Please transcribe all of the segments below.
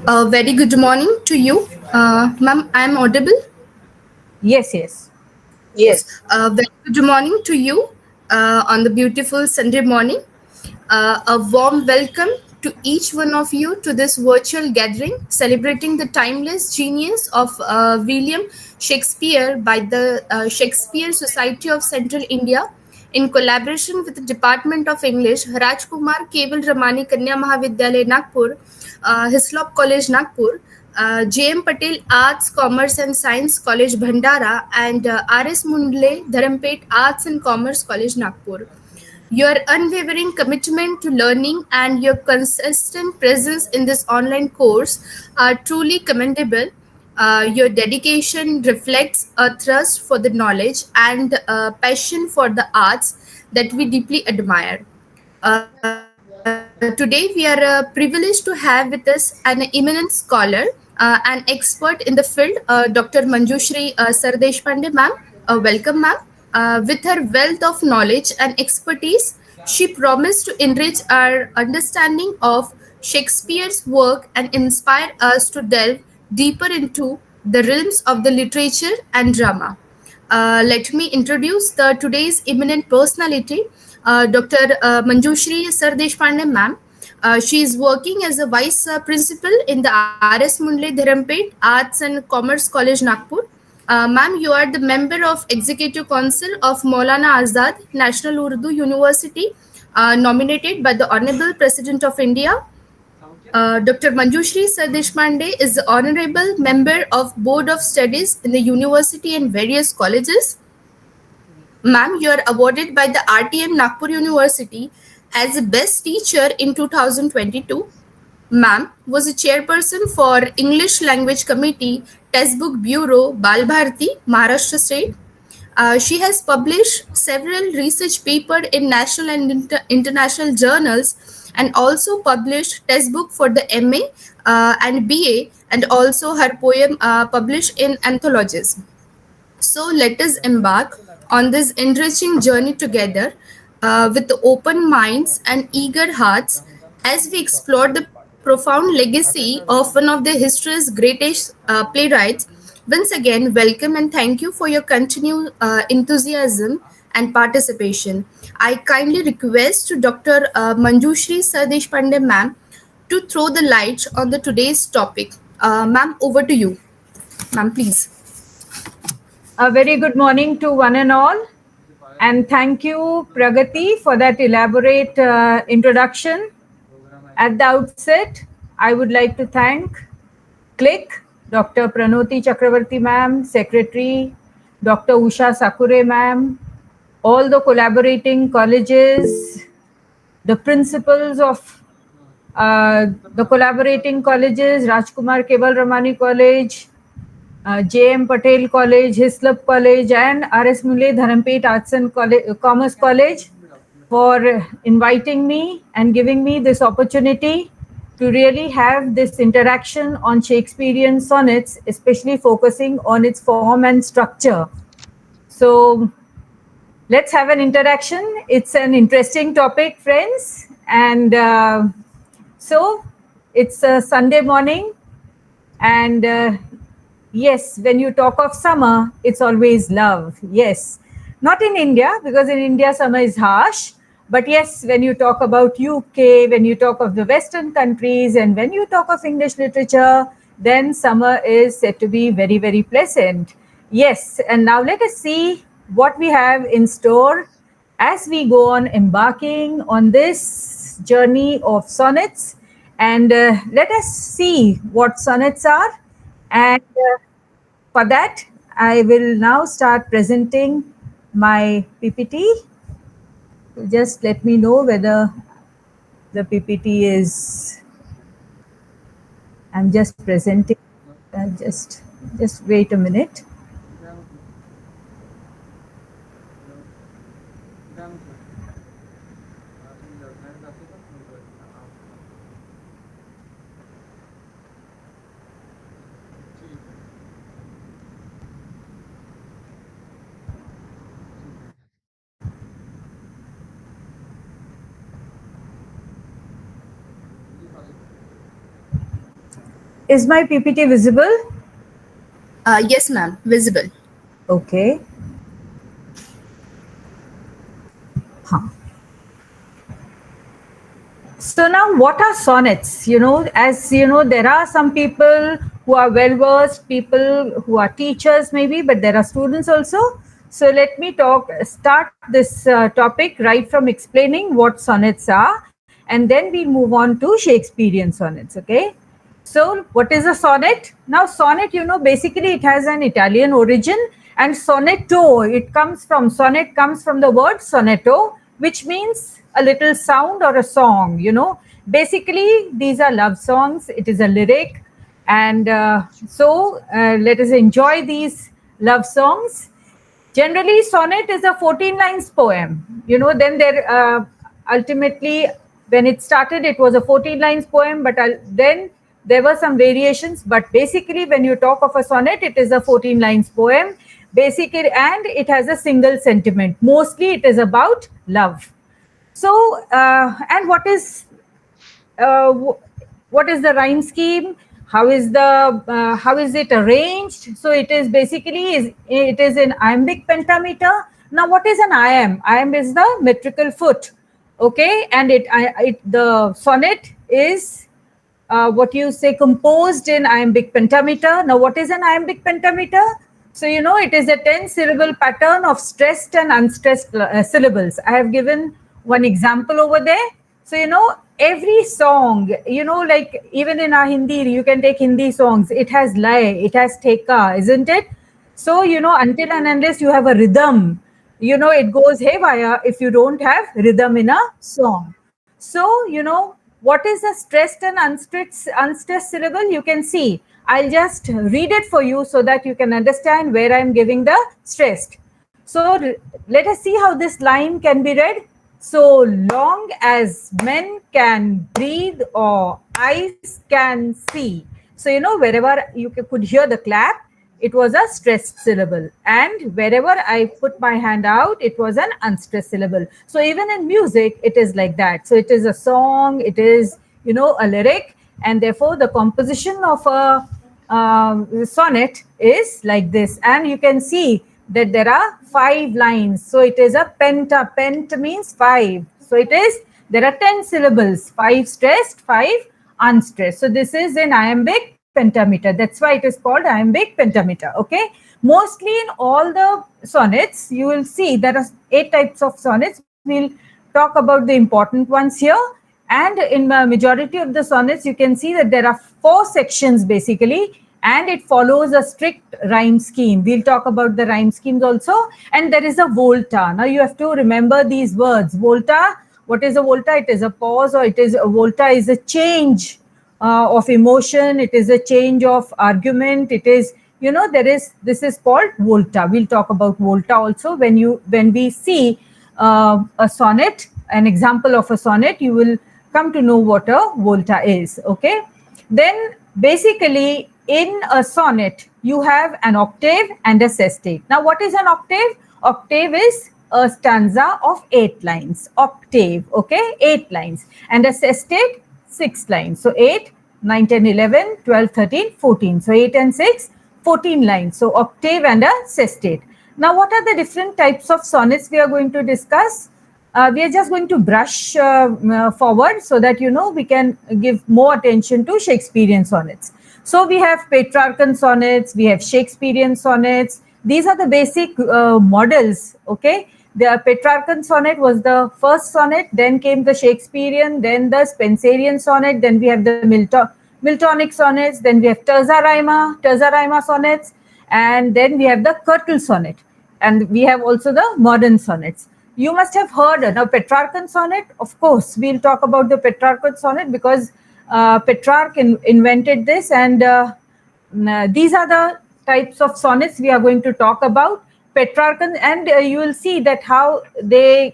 A very good morning to you. Ma'am, I am audible? Yes, yes. Yes. Very good morning to you on the beautiful Sunday morning. A warm welcome to each one of you to this virtual gathering celebrating the timeless genius of William Shakespeare by the Shakespeare Society of Central India in collaboration with the Department of English, RAJKUMAR KEWAL RAMANI KANYA MAHAVIDYALAYA NAGPUR, HISLOP College Nagpur, J.M. Patel Arts, Commerce and Science College Bhandara, and R.S. MUNDLE DHARAMPETH Arts and Commerce College Nagpur. Your unwavering commitment to learning and your consistent presence in this online course are truly commendable. Your dedication reflects a thirst for the knowledge and a passion for the arts that we deeply admire. Today, we are privileged to have with us an eminent scholar, an expert in the field, Dr. Manjushri Sardeshpande, ma'am. Welcome, ma'am. With her wealth of knowledge and expertise, she promised to enrich our understanding of Shakespeare's work and inspire us to delve deeper into the realms of the literature and drama. Let me introduce the today's eminent personality, Dr. Manjushri Sardeshpande, ma'am. She is working as a vice principal in the R.S. Mundle Dharampet Arts and Commerce College Nagpur. Ma'am, you are the member of Executive Council of Maulana Azad National Urdu University, nominated by the Honorable President of India. Dr. Manjushri Sardeshpande is the honorable member of Board of Studies in the university and various colleges. Ma'am, you are awarded by the RTM Nagpur University as the best teacher in 2022. Ma'am was a chairperson for English Language Committee, Textbook Bureau, Bal Bharati, Maharashtra State. She has published several research papers in national and international journals and also published textbook for the MA and BA, and also her poem published in anthologies. So let us embark on this enriching journey together with open minds and eager hearts as we explore the profound legacy of one of the history's greatest playwrights. Once again, welcome and thank you for your continued enthusiasm and participation. I kindly request to Dr. Manjushri Sardeshpande, ma'am, to throw the light on the today's topic. Ma'am, over to you. Ma'am, please. A very good morning to one and all. And thank you, Pragati, for that elaborate introduction. At the outset, I would like to thank CLICK, Dr. Pranoti Chakravarti ma'am, Secretary, Dr. Usha Sakure ma'am, all the collaborating colleges, the principals of the collaborating colleges, Rajkumar KEWAL Ramani College, J.M. Patel College, HISLOP College, and R.S. Mule Dharampet Arts and Commerce College for inviting me and giving me this opportunity to really have this interaction on Shakespearean sonnets, especially focusing on its form and structure. So let's have an interaction. It's an interesting topic, friends. And so it's a Sunday morning. And yes, when you talk of summer, it's always love. Yes. Not in India, because in India, summer is harsh. But yes, when you talk about UK, when you talk of the Western countries, and when you talk of English literature, then summer is said to be very, very pleasant. Yes, and now let us see what we have in store as we go on embarking on this journey of sonnets. And let us see what sonnets are. And for that, I will now start presenting my PPT. Just let me know whether the PPT is, I'm just presenting. Just wait a minute. Is my PPT visible? Yes, ma'am, visible. Okay. Huh. So now, what are sonnets? As you know, there are some people who are well-versed, people who are teachers maybe, but there are students also. So let me start this topic right from explaining what sonnets are, and then we'll move on to Shakespearean sonnets, okay? So what is a sonnet? Now sonnet, basically it has an Italian origin, and sonnet comes from the word sonetto, which means a little sound or a song, Basically, these are love songs. It is a lyric. And so let us enjoy these love songs. Generally, sonnet is a 14 lines poem. Then ultimately, when it started, it was a 14 lines poem, but then there were some variations. But basically, when you talk of a sonnet, it is a 14 lines poem. Basically, and it has a single sentiment. Mostly, it is about love. So, and uh, what is the rhyme scheme? How is it arranged? So it is basically it is in iambic pentameter. Now what is an iamb? Iamb is the metrical foot, okay, and the sonnet is what you say composed in iambic pentameter. Now what is an iambic pentameter? So it is a 10 syllable pattern of stressed and unstressed syllables. I have given one example over there. So every song, like even in our Hindi, you can take Hindi songs, it has lay, it has teka, isn't it? So until and unless you have a rhythm, it goes haywire if you don't have rhythm in a song. So what is a stressed and unstressed syllable? You can see. I'll just read it for you so that you can understand where I'm giving the stressed. So let us see how this line can be read. So long as men can breathe or eyes can see. So wherever you could hear the clap, it was a stressed syllable, and wherever I put my hand out, it was an unstressed syllable. So even in music, it is like that. So it is a song, it is a lyric, and therefore the composition of a sonnet is like this. And you can see that there are 5 lines. So it is a penta. Pent means 5. So there are 10 syllables, 5 stressed, 5 unstressed. So this is in iambic pentameter. That's why it is called iambic pentameter. Okay. Mostly in all the sonnets, you will see there are 8 types of sonnets. We'll talk about the important ones here. And in the majority of the sonnets, you can see that there are 4 sections basically, and it follows a strict rhyme scheme. We'll talk about the rhyme schemes also. And there is a volta. Now you have to remember these words. Volta, what is a volta? It is a pause, or a volta is a change of emotion. It is a change of argument. It is, this is called volta. We'll talk about volta also when we see a sonnet, an example of a sonnet, you will come to know what a volta is. Okay. Then basically in a sonnet, you have an octave and a sestet. Now what is an octave? Octave is a stanza of 8 lines. Octave, okay, 8 lines. And a sestet, 6 lines. So 8, 9, 10, 11, 12, 13, 14. So 8 and 6, 14 lines. So octave and a sestet. Now what are the different types of sonnets we are going to discuss? We are just going to brush forward so that we can give more attention to Shakespearean sonnets. So we have Petrarchan sonnets, we have Shakespearean sonnets. These are the basic models, okay? The Petrarchan sonnet was the first sonnet, then came the Shakespearean, then the Spenserian sonnet, then we have the Miltonic sonnets, then we have terza rima sonnets, and then we have the curtal sonnet. and we have also the modern sonnets. You must have heard now Petrarchan sonnet. Of course, we'll talk about the Petrarchan sonnet because Petrarch invented this, and these are the types of sonnets we are going to talk about. Petrarchan, and you will see that how they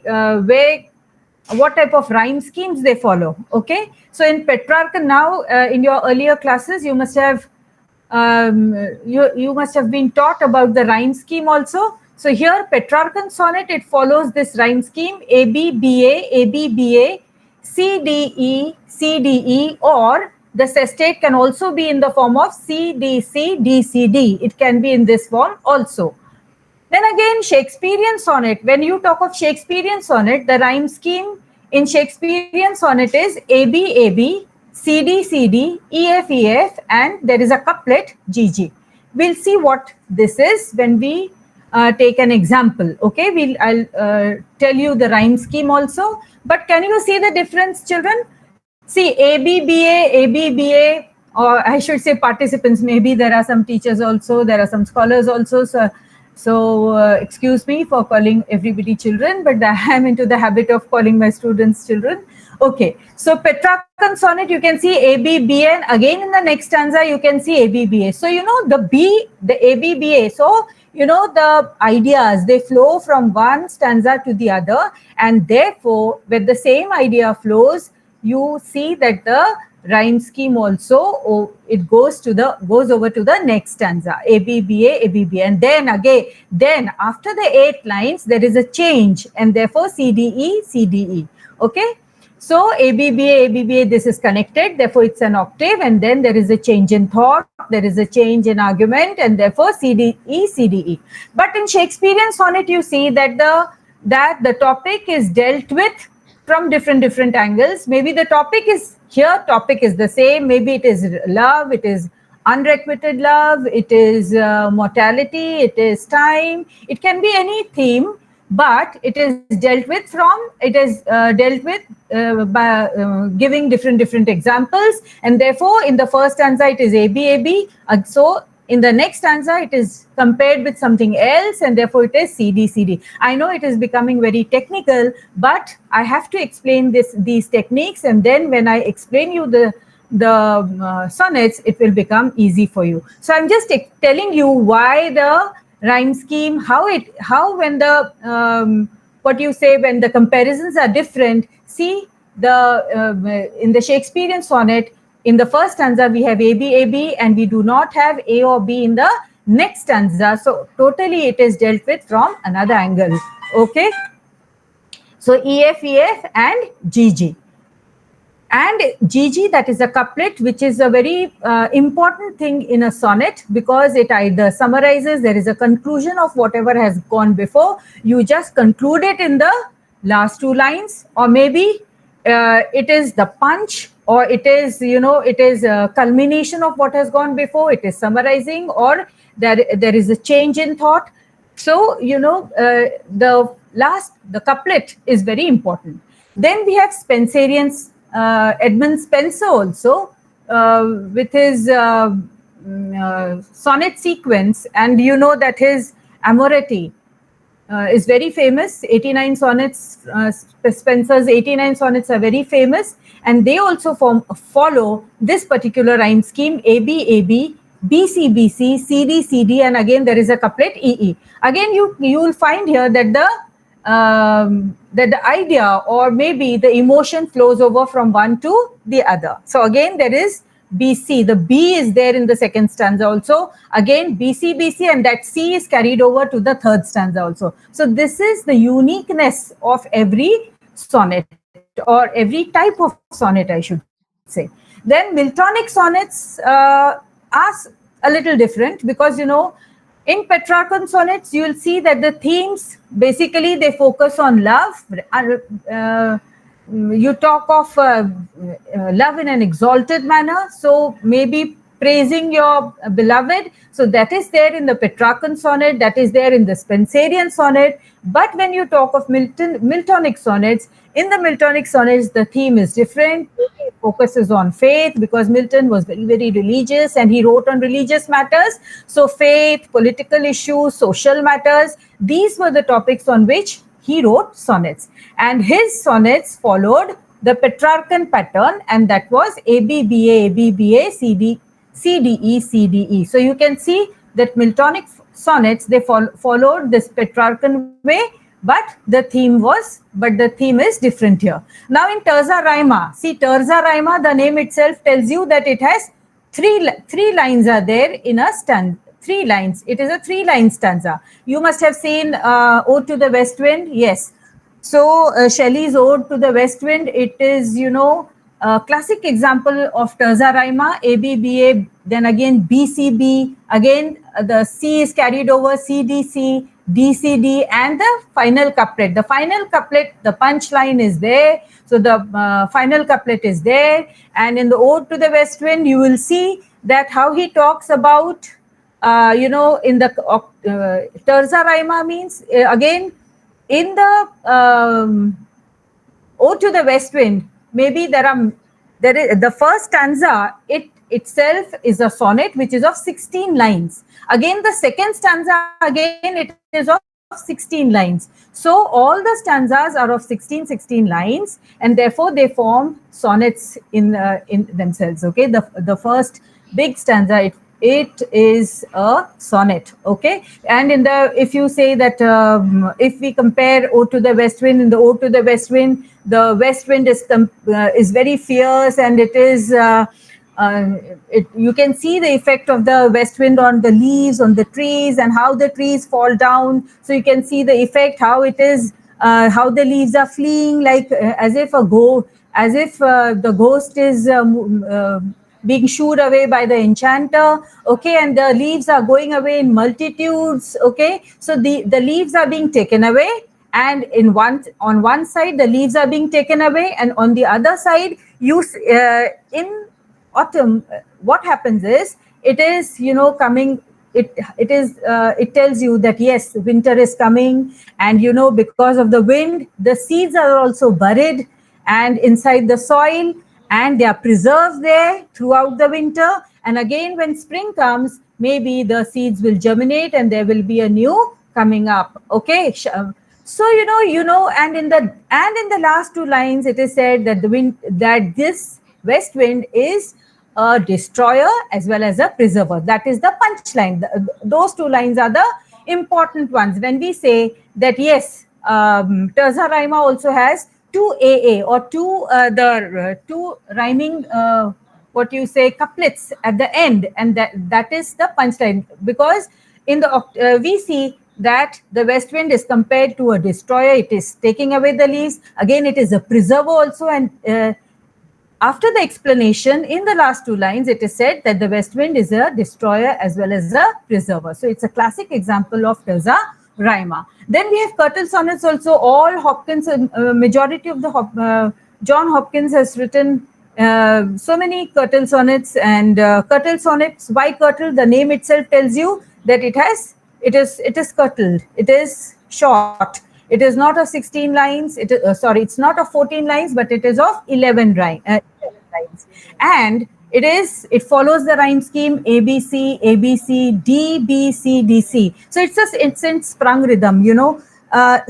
what type of rhyme schemes they follow. Okay, so in Petrarchan now, in your earlier classes, you must have you must have been taught about the rhyme scheme also. So here Petrarchan sonnet, it follows this rhyme scheme: A B B A, A B B A, C D E, C D E, or the sestate can also be in the form of C D C, D C D. It can be in this form also. Then again, Shakespearean sonnet. When you talk of Shakespearean sonnet, the rhyme scheme in Shakespearean sonnet is A B A B, C D C D, E F E F, and there is a couplet G G. We'll see what this is when we take an example. Okay, I'll tell you the rhyme scheme also. But can you see the difference, children? See, A B B A, A B B A, or I should say participants. Maybe there are some teachers also, there are some scholars also. So excuse me for calling everybody children, but I am into the habit of calling my students children. Okay, so Petrarchan sonnet, you can see A, B, B, and again in the next stanza, you can see A, B, B, A. So, you know, the A, B, B, A. So, you know, the ideas, they flow from one stanza to the other, and therefore, when the same idea flows, you see that the rhyme scheme also, it goes over to the next stanza, A, B, B, A, B, B, and then again, then after the 8 lines, there is a change, and therefore C, D, E, C, D, E. Okay, so A, B, B, A, B, B, A, this is connected, therefore it's an octave, and then there is a change in thought, there is a change in argument, and therefore C, D, E, C, D, E. But in Shakespearean sonnet, you see that the topic is dealt with from different angles. Maybe the topic is the same. Maybe it is love, it is unrequited love, it is mortality, it is time. It can be any theme, but it is dealt with by giving different examples. And therefore, in the first stanza, it is A, B, A, B. So in the next stanza, it is compared with something else, and therefore it is C, D, C, D. I know it is becoming very technical, but I have to explain these techniques, and then when I explain you the sonnets, it will become easy for you. So I'm just telling you why the rhyme scheme, how when the when the comparisons are different. See, in the Shakespearean sonnet, in the first stanza, we have A, B, A, B, and we do not have A or B in the next stanza. So totally it is dealt with from another angle. Okay. So E, F, E, F, and G, G. And G, G, that is a couplet, which is a very important thing in a sonnet, because it either summarizes, there is a conclusion of whatever has gone before. You just conclude it in the last 2 lines, or maybe it is the punch, or it is, it is a culmination of what has gone before, it is summarizing, or there is a change in thought. So, the couplet is very important. Then we have Spenserian's, Edmund Spenser also, with his sonnet sequence, and you know that his Amoreti is very famous. 89 sonnets, Spenser's 89 sonnets are very famous, and they also follow this particular rhyme scheme: A, B, A, B, B, C, B, C, C, D, C, D, and again there is a couplet E, E. Again, you will find here that the idea, or maybe the emotion, flows over from one to the other. So again, there is B, C. The B is there in the second stanza also. Again, B, C, B, C, and that C is carried over to the third stanza also. So this is the uniqueness of every sonnet, or every type of sonnet, I should say. Then Miltonic sonnets are a little different, because, in Petrarchan sonnets, you will see that the themes, basically, they focus on love. You talk of love in an exalted manner, so maybe praising your beloved. So that is there in the Petrarchan sonnet, that is there in the Spenserian sonnet. But when you talk of Miltonic sonnets, In the Miltonic sonnets, the theme is different. It focuses on faith because Milton was very, very religious and he wrote on religious matters. So faith, political issues, social matters, these were the topics on which he wrote sonnets. And his sonnets followed the Petrarchan pattern, and that was ABBA, ABBA, CD, CDE, CDE. So you can see that Miltonic sonnets, they followed this Petrarchan way, but the theme is different here. Now in Terza Rima, see Terza Rima, the name itself tells you that it has three lines are there in a stanza. 3 lines. It is a 3-line stanza. You must have seen Ode to the West Wind. Yes. So Shelley's Ode to the West Wind, it is, a classic example of terza rima, ABBA, then again BCB, again the C is carried over CDC, DCD, and the final couplet. The final couplet, the punch line is there. So the final couplet is there. And in the Ode to the West Wind, you will see that how he talks about, in the terza rima means, again, in the Ode to the West Wind, maybe there is the first stanza, it itself is a sonnet which is of 16 lines. Again, the second stanza, again, it is of 16 lines. So all the stanzas are of 16 lines, and therefore they form sonnets in themselves. Okay, the first big stanza, it is a sonnet. Okay, and if you say that if we compare Ode to the West Wind, in the Ode to the West Wind is very fierce, and it is you can see the effect of the west wind on the leaves, on the trees, and how the trees fall down. So you can see the effect, how it is, how the leaves are fleeing, like as if the ghost is being shooed away by the enchanter. Okay, and the leaves are going away in multitudes. Okay, so the leaves are being taken away, and on one side the leaves are being taken away, and on the other side, in autumn, what happens is, it is coming. It tells you that yes, winter is coming, and because of the wind, the seeds are also buried and inside the soil, and they are preserved there throughout the winter. And again, when spring comes, maybe the seeds will germinate and there will be a new coming up. Okay, so and in the last 2 lines, it is said that this west wind is a destroyer as well as a preserver. That is the punchline. Those 2 lines are the important ones when we say that yes, terza rima also has 2 AA or 2 rhyming couplets at the end, and that is the punchline, because in the we see that the west wind is compared to a destroyer. It is taking away the leaves. Again, it is a preserver also, and after the explanation in the last 2 lines, it is said that the west wind is a destroyer as well as a preserver. So it's a classic example of terza rima. Then we have curtal sonnets also. All Hopkins, majority of the John Hopkins has written so many curtal sonnets. And curtal sonnets, why curtal? The name itself tells you that it is curtled. It is short. It is not of 16 lines. It's not of 14 lines, but it is of 11 lines. And it follows the rhyme scheme ABC, ABC, D, B, C, D, C. So it's in sprung rhythm, Now,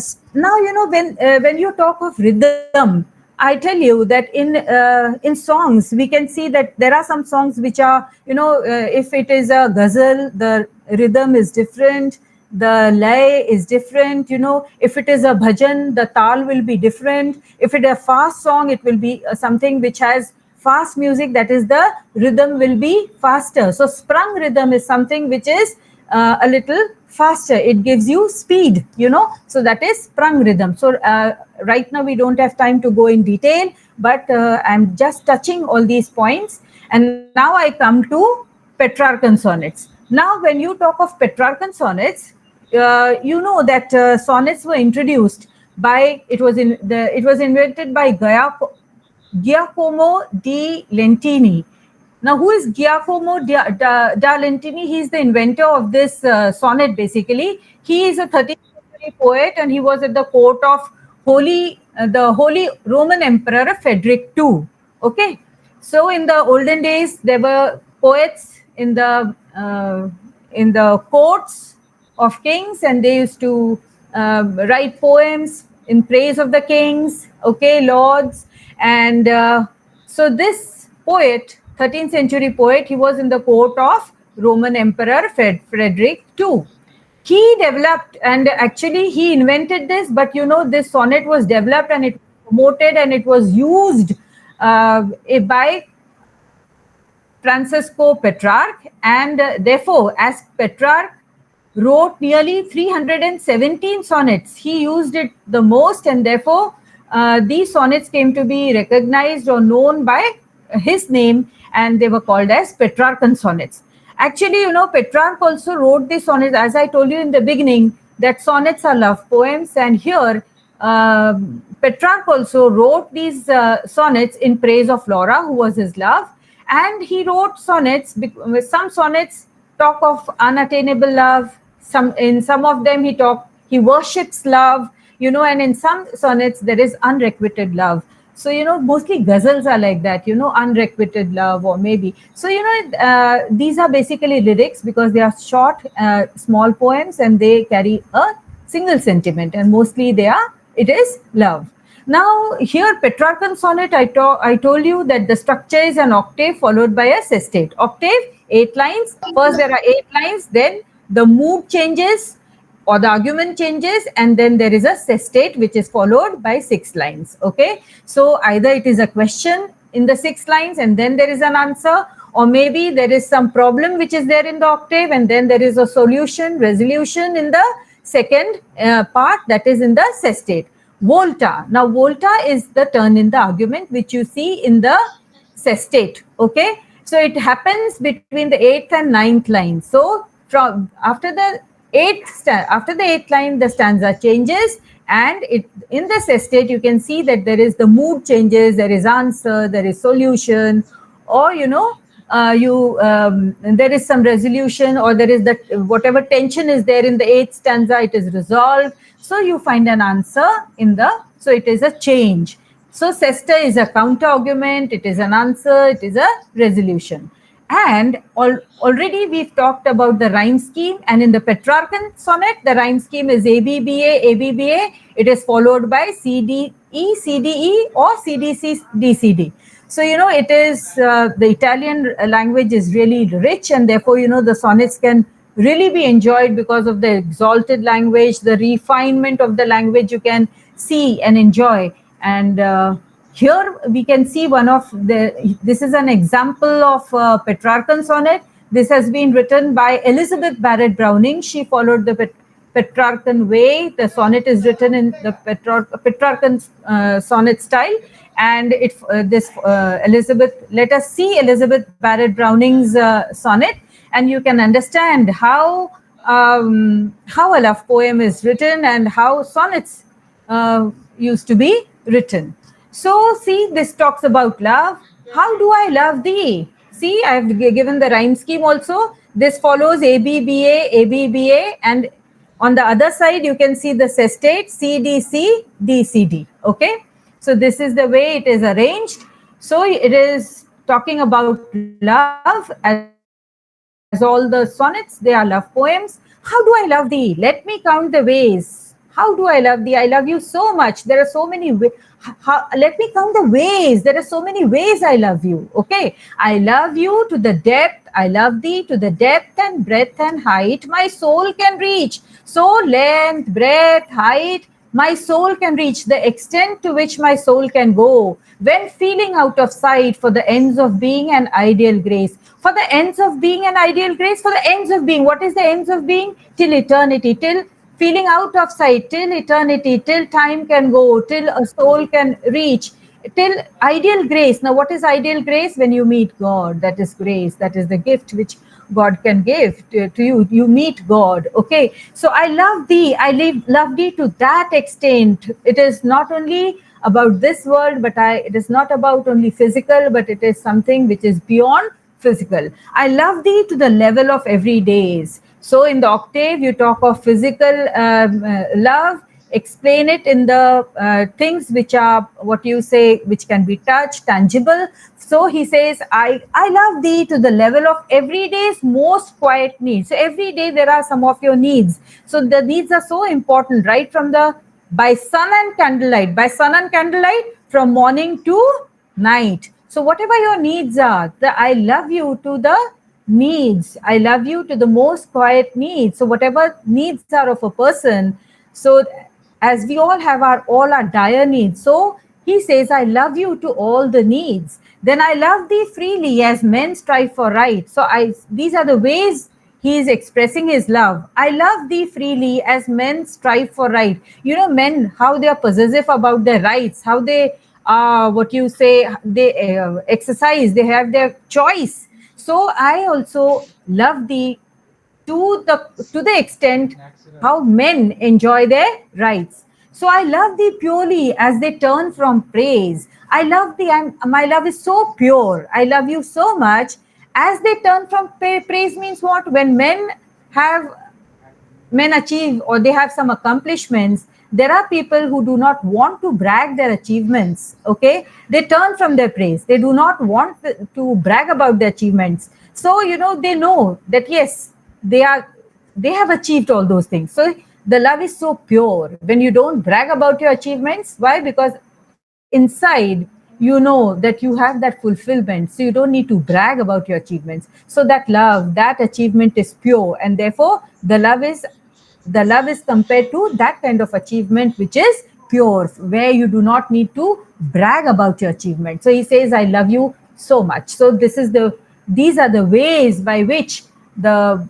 when you talk of rhythm, I tell you that in songs, we can see that there are some songs which are, if it is a ghazal, the rhythm is different. The lay is different, if it is a bhajan, the tal will be different. If it is a fast song, it will be something which has fast music, that is the rhythm will be faster. So sprung rhythm is something which is a little faster. It gives you speed, so that is sprung rhythm. So right now we don't have time to go in detail, but I'm just touching all these points. And now I come to Petrarchan sonnets. Now, when you talk of Petrarchan sonnets, that sonnets were introduced by, it was invented by Giacomo di Lentini. Now, who is Giacomo da Lentini? He is the inventor of this sonnet, basically. He is a 13th century poet, and he was at the court of Holy the Holy Roman Emperor Frederick II. Okay, so in the olden days there were poets in the courts of kings, and they used to write poems in praise of the kings, okay, lords. And so this poet, 13th century poet, he was in the court of Roman Emperor Frederick II. He developed, and actually he invented this, but this sonnet was developed and it was promoted and it was used by Francesco Petrarch, and therefore, as Petrarch wrote nearly 317 sonnets, he used it the most, and therefore these sonnets came to be recognized or known by his name, and they were called as Petrarchan sonnets. Actually, Petrarch also wrote these sonnets, as I told you in the beginning, that sonnets are love poems, and here Petrarch also wrote these sonnets in praise of Laura, who was his love. And he wrote sonnets. Some sonnets talk of unattainable love. In some of them he worships love, and in some sonnets there is unrequited love. So mostly ghazals are like that, unrequited love, or maybe. So these are basically lyrics because they are short, small poems, and they carry a single sentiment, and mostly it is love. Now, here Petrarchan sonnet, I told you that the structure is an octave followed by a sestate. Octave, 8 lines. First there are 8 lines, then the mood changes or the argument changes, and then there is a sestate which is followed by 6 lines. Okay, so either it is a question in the 6 lines and then there is an answer, or maybe there is some problem which is there in the octave and then there is a resolution in the second part, that is in the sestate. Volta. Now, volta is the turn in the argument which you see in the sestate. Okay, so it happens between the 8th and 9th line. So from after the 8th line, the stanza changes, and in the sestate you can see that there is the mood changes, there is answer, there is solution, or there is some resolution, or there is that whatever tension is there in the 8th stanza, it is resolved. So you find an answer so it is a change. So sesta is a counter argument, it is an answer, it is a resolution. And already we've talked about the rhyme scheme, and in the Petrarchan sonnet, the rhyme scheme is ABBA, ABBA. It is followed by CDE, CDE, or CDC, DCD. So, it is, the Italian language is really rich, and therefore, the sonnets can really be enjoyed because of the exalted language, the refinement of the language you can see and enjoy. And here we can see this is an example of Petrarchan sonnet. This has been written by Elizabeth Barrett Browning. She followed the Petrarchan way. The sonnet is written in the Petrarchan sonnet style. And let us see Elizabeth Barrett Browning's sonnet, and you can understand how a love poem is written and how sonnets used to be written. So, see, this talks about love. How do I love thee? See, I have given the rhyme scheme also. This follows ABBA, ABBA, and on the other side, you can see the sestate, CDC, DCD. Okay, so this is the way it is arranged. So it is talking about love, as all the sonnets, they are love poems. How do I love thee? Let me count the ways. How do I love thee? I love you so much. There are so many ways. Let me count the ways. There are so many ways I love you. Okay. I love you to the depth. I love thee to the depth and breadth and height my soul can reach. So length, breadth, height, my soul can reach, the extent to which my soul can go when feeling out of sight for the ends of being and ideal grace. For the ends of being and ideal grace, for the ends of being. What is the ends of being? Till eternity, till feeling out of sight, till eternity, till time can go, till a soul can reach, till ideal grace. Now, what is ideal grace? When you meet God, that is grace. That is the gift which God can give to you. You meet God. Okay. So I love thee. Love thee to that extent. It is not only about this world, but it is not about only physical, but it is something which is beyond physical. I love thee to the level of everydays. So in the octave, you talk of physical love. explain it in the things which are, what you say, which can be touched, tangible. So he says, I love thee to the level of every day's most quiet needs. So every day there are some of your needs. So the needs are so important, right from the by sun and candlelight, from morning to night. So whatever your needs are, the I love you to the needs. I love you to the most quiet needs. So whatever needs are of a person, so as we all have all our dire needs, so he says, I love you to all the needs. Then I love thee freely as men strive for right. So these are the ways he is expressing his love. I love thee freely as men strive for right. You know, men, how they are possessive about their rights, how they what you say, they exercise, they have their choice. So I also love thee to the extent how men enjoy their rights. So I love thee purely as they turn from praise. I love thee, and my love is so pure. I love you so much as they turn from praise. Means what? When men achieve or they have some accomplishments, there are people who do not want to brag their achievements. Okay, they turn from their praise. They do not want to brag about their achievements. So they know that yes, they have achieved all those things. So the love is so pure when you don't brag about your achievements. Why? Because inside you know that you have that fulfillment, so you don't need to brag about your achievements. So that love, that achievement is pure, and therefore the love is compared to that kind of achievement which is pure, where you do not need to brag about your achievement. So he says, I love you so much. So these are the ways by which the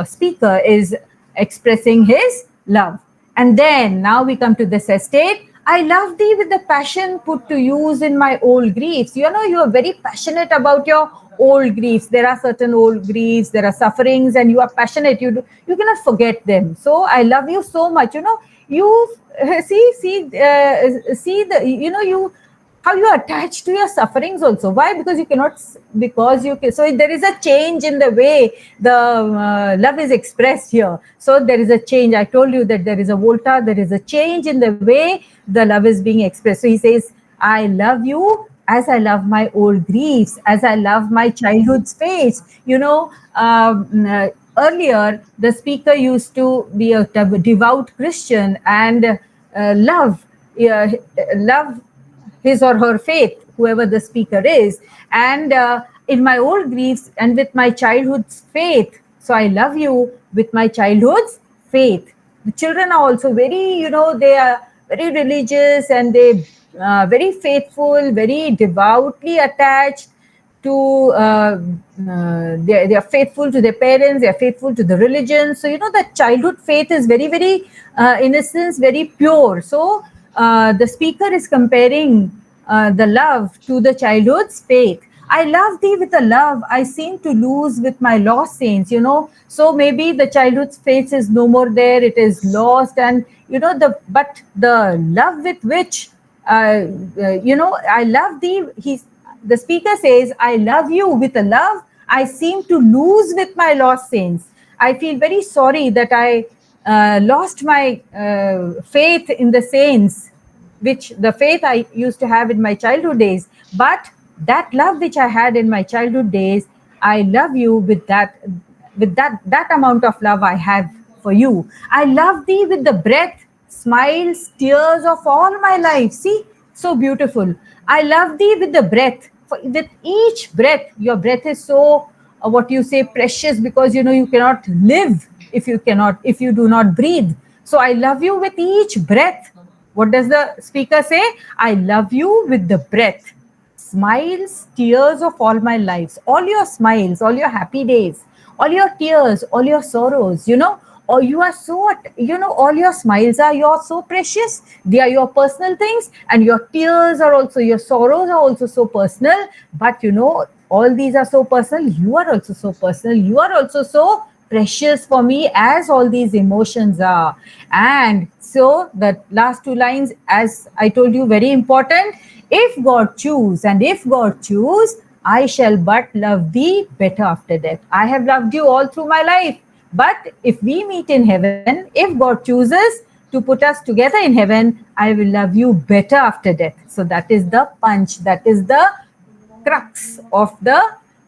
speaker is expressing his love. And then now we come to this estate. I love thee with the passion put to use in my old griefs. You are very passionate about your old griefs. There are certain old griefs, there are sufferings, and you are passionate. You cannot forget them. So I love you so much. You see the you how you are attached to your sufferings also. Why? Because you cannot, so there is a change in the way the love is expressed here. So there is a change. I told you that there is a volta, there is a change in the way the love is being expressed. So he says, I love you as I love my old griefs, as I love my childhood's face. Earlier the speaker used to be a devout Christian and love his or her faith, whoever the speaker is. And in my old griefs and with my childhood's faith. So I love you with my childhood's faith. The children are also very, they are very religious, and they very faithful, very devoutly attached to they are faithful to their parents, they are faithful to the religion. So that childhood faith is very, very innocence, very pure. So the speaker is comparing the love to the childhood's faith. I love thee with a love I seem to lose with my lost saints. So maybe the childhood's faith is no more there, it is lost. And but the love with which I love thee, the speaker says, I love you with a love I seem to lose with my lost saints. I feel very sorry that I lost my faith in the saints, which the faith I used to have in my childhood days. But that love which I had in my childhood days, I love you with that amount of love I have for you. I love thee with the breath, smiles, tears of all my life. See, so beautiful. I love thee with the breath. With each breath, your breath is so what you say, precious, because you cannot live if you do not breathe. So I love you with each breath. What does the speaker say? I love you with the breath, smiles, tears of all my lives. All your smiles, all your happy days, all your tears, all your sorrows, or you are so, all your smiles you're so precious. They are your personal things, and your tears are also, your sorrows are also so personal. But all these are so personal. You are also so personal. You are also so precious for me as all these emotions are. And so the last two lines, as I told you, very important. If God choose, and if God choose, I shall but love thee better after death. I have loved you all through my life. But if we meet in heaven, if God chooses, to put us together in heaven, I will love you better after death. So that is the punch, that is the crux of the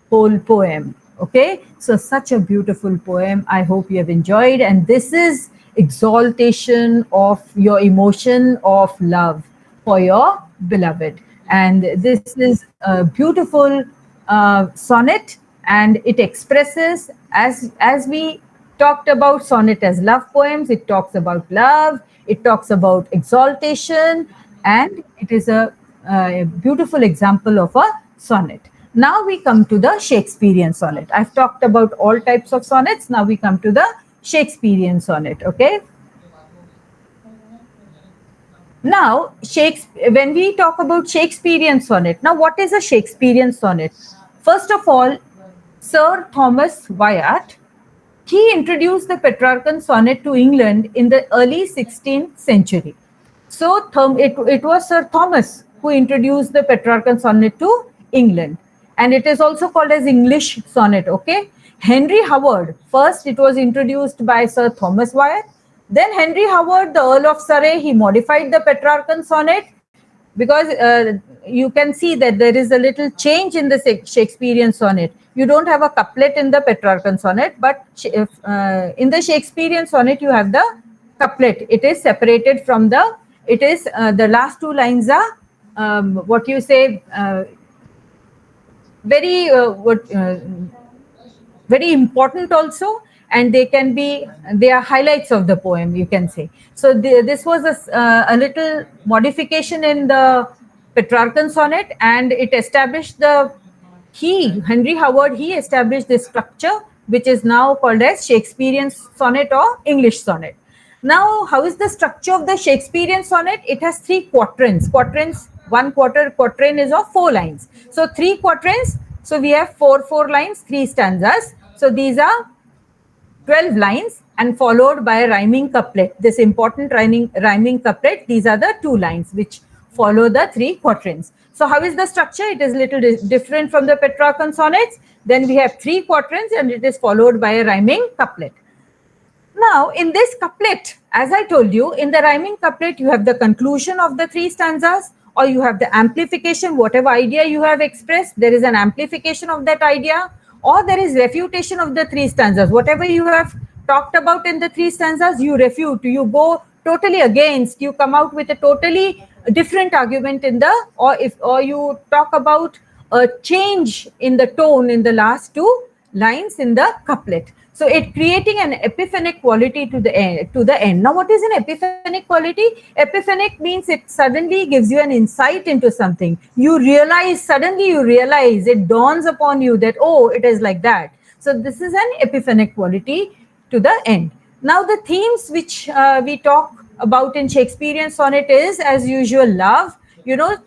whole poem. Okay, so such a beautiful poem. I hope you have enjoyed, and this is exaltation of your emotion of love for your beloved. And this is a beautiful sonnet, and it expresses, as we talked about sonnet as love poems, it talks about love, it talks about exaltation, and it is a beautiful example of a sonnet. Now we come to the Shakespearean sonnet. I've talked about all types of sonnets. Now we come to the Shakespearean sonnet. Okay. Now, when we talk about Shakespearean sonnet, now what is a Shakespearean sonnet? First of all, Sir Thomas Wyatt, he introduced the Petrarchan sonnet to England in the early 16th century. So it was Sir Thomas who introduced the Petrarchan sonnet to England. And it is also called as English sonnet, okay? Henry Howard, first it was introduced by Sir Thomas Wyatt. Then Henry Howard, the Earl of Surrey, he modified the Petrarchan sonnet, because you can see that there is a little change in the Shakespearean sonnet. You don't have a couplet in the Petrarchan sonnet, but in the Shakespearean sonnet, you have the couplet. It is separated from the, the last two lines are, what you say, very very important also, and they are highlights of the poem, you can say. So this was a little modification in the Petrarchan sonnet, and it established Henry Howard, he established this structure, which is now called as Shakespearean sonnet or English sonnet. Now, how is the structure of the Shakespearean sonnet? It has 3 quatrains. One quatrain is of 4 lines. So 3 quatrains. So we have 4 lines, 3 stanzas. So these are 12 lines and followed by a rhyming couplet. This important rhyming couplet, these are the 2 lines which follow the 3 quatrains. So how is the structure? It is little different from the Petrarchan sonnets. Then we have 3 quatrains and it is followed by a rhyming couplet. Now, in this couplet, as I told you, in the rhyming couplet, you have the conclusion of the 3 stanzas, or you have the amplification, whatever idea you have expressed, there is an amplification of that idea, or there is refutation of the 3 stanzas. Whatever you have talked about in the 3 stanzas, you refute, you go totally against, you come out with a totally different argument in the, or you talk about a change in the tone in the last 2 lines in the couplet. So it creating an epiphanic quality to the end. Now, what is an epiphanic quality? Epiphanic means it suddenly gives you an insight into something. Suddenly you realize, it dawns upon you that, oh, it is like that. So this is an epiphanic quality to the end. Now, the themes which we talk about in Shakespearean sonnet is, as usual, love. You know,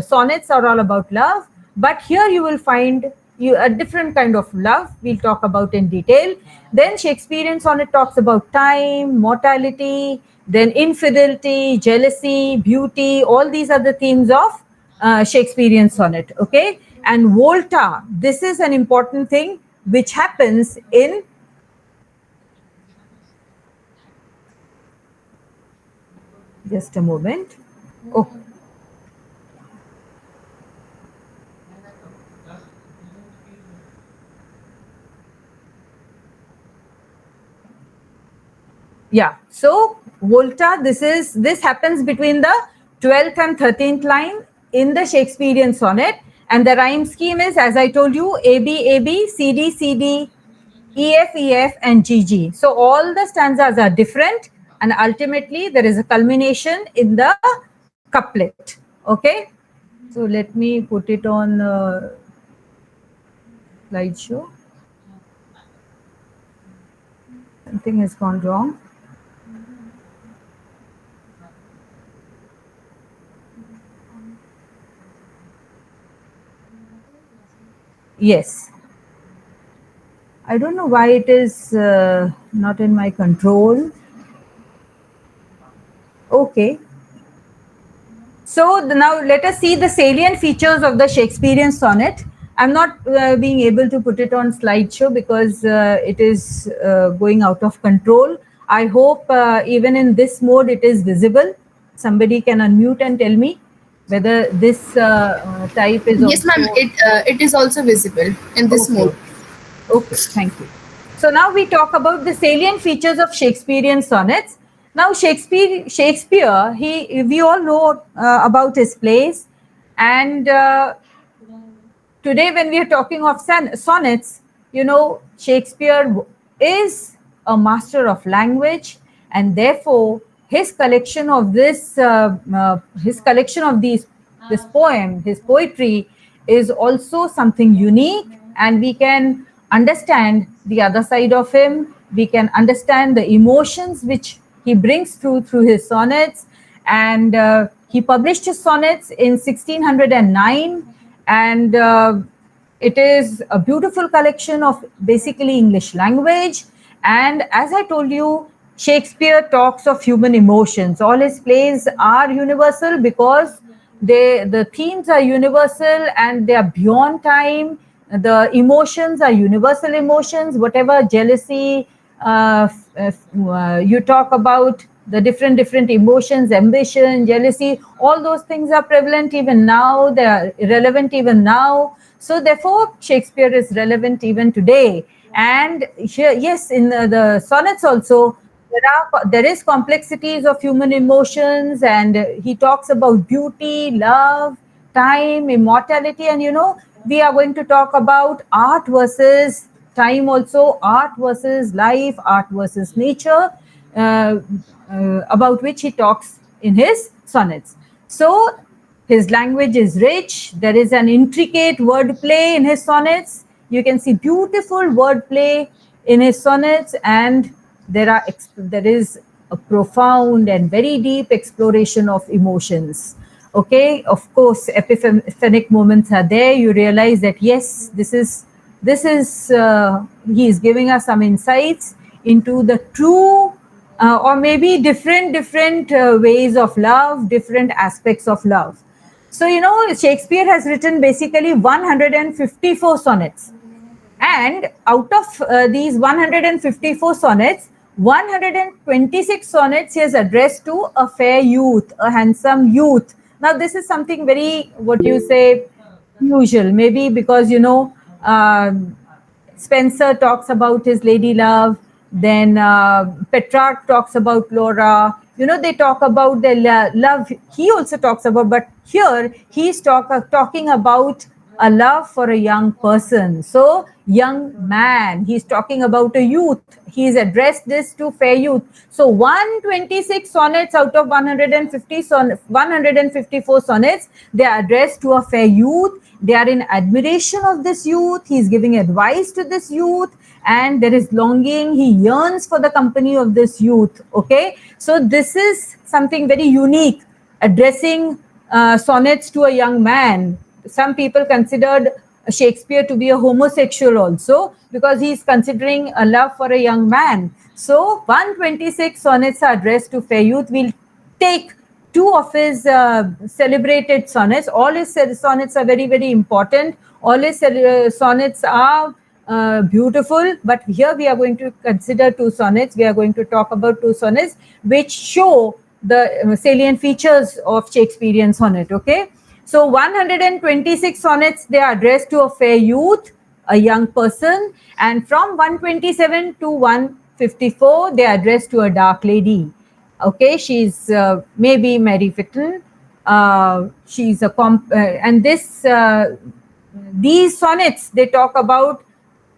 sonnets are all about love, but here you will find a different kind of love we'll talk about in detail. Then Shakespearean sonnet talks about time, mortality, then infidelity, jealousy, beauty. All these are the themes of Shakespearean sonnet. Okay, and volta, this is an important thing which happens in just a moment. Oh. Yeah, so volta, this happens between the 12th and 13th line in the Shakespearean sonnet, and the rhyme scheme is, as I told you, AB, AB, CD, CD, EF, EF, and GG. So all the stanzas are different, and ultimately there is a culmination in the couplet. Okay, so let me put it on slideshow. Something has gone wrong. Yes. I don't know why it is not in my control. Okay. So now let us see the salient features of the Shakespearean sonnet. I'm not being able to put it on slideshow because it is going out of control. I hope even in this mode it is visible. Somebody can unmute and tell me whether this type is Yes, ma'am. also It is also visible in this okay. mode. Okay, thank you. So now we talk about the salient features of Shakespearean sonnets. Now Shakespeare, we all know about his plays, and today when we are talking of sonnets, you know, Shakespeare is a master of language, and therefore his collection of his collection of this poem, his poetry, is also something unique, and we can understand the other side of him. We can understand the emotions which he brings through his sonnets, and he published his sonnets in 1609, and it is a beautiful collection of basically English language. And as I told you, Shakespeare talks of human emotions. All his plays are universal because the themes are universal and they are beyond time. The emotions are universal emotions. Whatever jealousy you talk about, the different emotions, ambition, jealousy, all those things are prevalent even now. They are relevant even now. So therefore, Shakespeare is relevant even today. And here, yes, in the sonnets also, there is complexities of human emotions, and he talks about beauty, love, time, immortality, and you know, we are going to talk about art versus time also, art versus life, art versus nature, uh, about which he talks in his sonnets. So his language is rich. There is an intricate wordplay in his sonnets. You can see beautiful wordplay in his sonnets, and there is a profound and very deep exploration of emotions. Okay, of course, epiphanic moments are there. You realize that yes, this is he is giving us some insights into the true or maybe different ways of love, different aspects of love. So, you know, Shakespeare has written basically 154 sonnets. And out of these 154 sonnets, 126 sonnets he has addressed to a fair youth, a handsome youth. Now, this is something very, what you say, usual. Maybe because, you know, Spencer talks about his lady love, then Petrarch talks about Laura. You know, they talk about their love. He also talks about, but here he's talking about a love for a young person. So, young man, he's talking about a youth. He's addressed this to fair youth. So, 126 sonnets out of 154 sonnets, they are addressed to a fair youth. They are in admiration of this youth. He's giving advice to this youth, and there is longing. He yearns for the company of this youth. Okay, so this is something very unique, addressing sonnets to a young man. Some people considered Shakespeare to be a homosexual also, because he's considering a love for a young man. So 126 sonnets are addressed to fair youth. We'll take two of his celebrated sonnets. All his sonnets are very important. All his sonnets are beautiful, but here we are going to consider two sonnets. We are going to talk about two sonnets which show the salient features of Shakespearean sonnet. Okay, so 126 sonnets, they are addressed to a fair youth, a young person, and from 127 to 154, they are addressed to a dark lady. Okay, she's maybe Mary Fitton. She's a and these sonnets, they talk about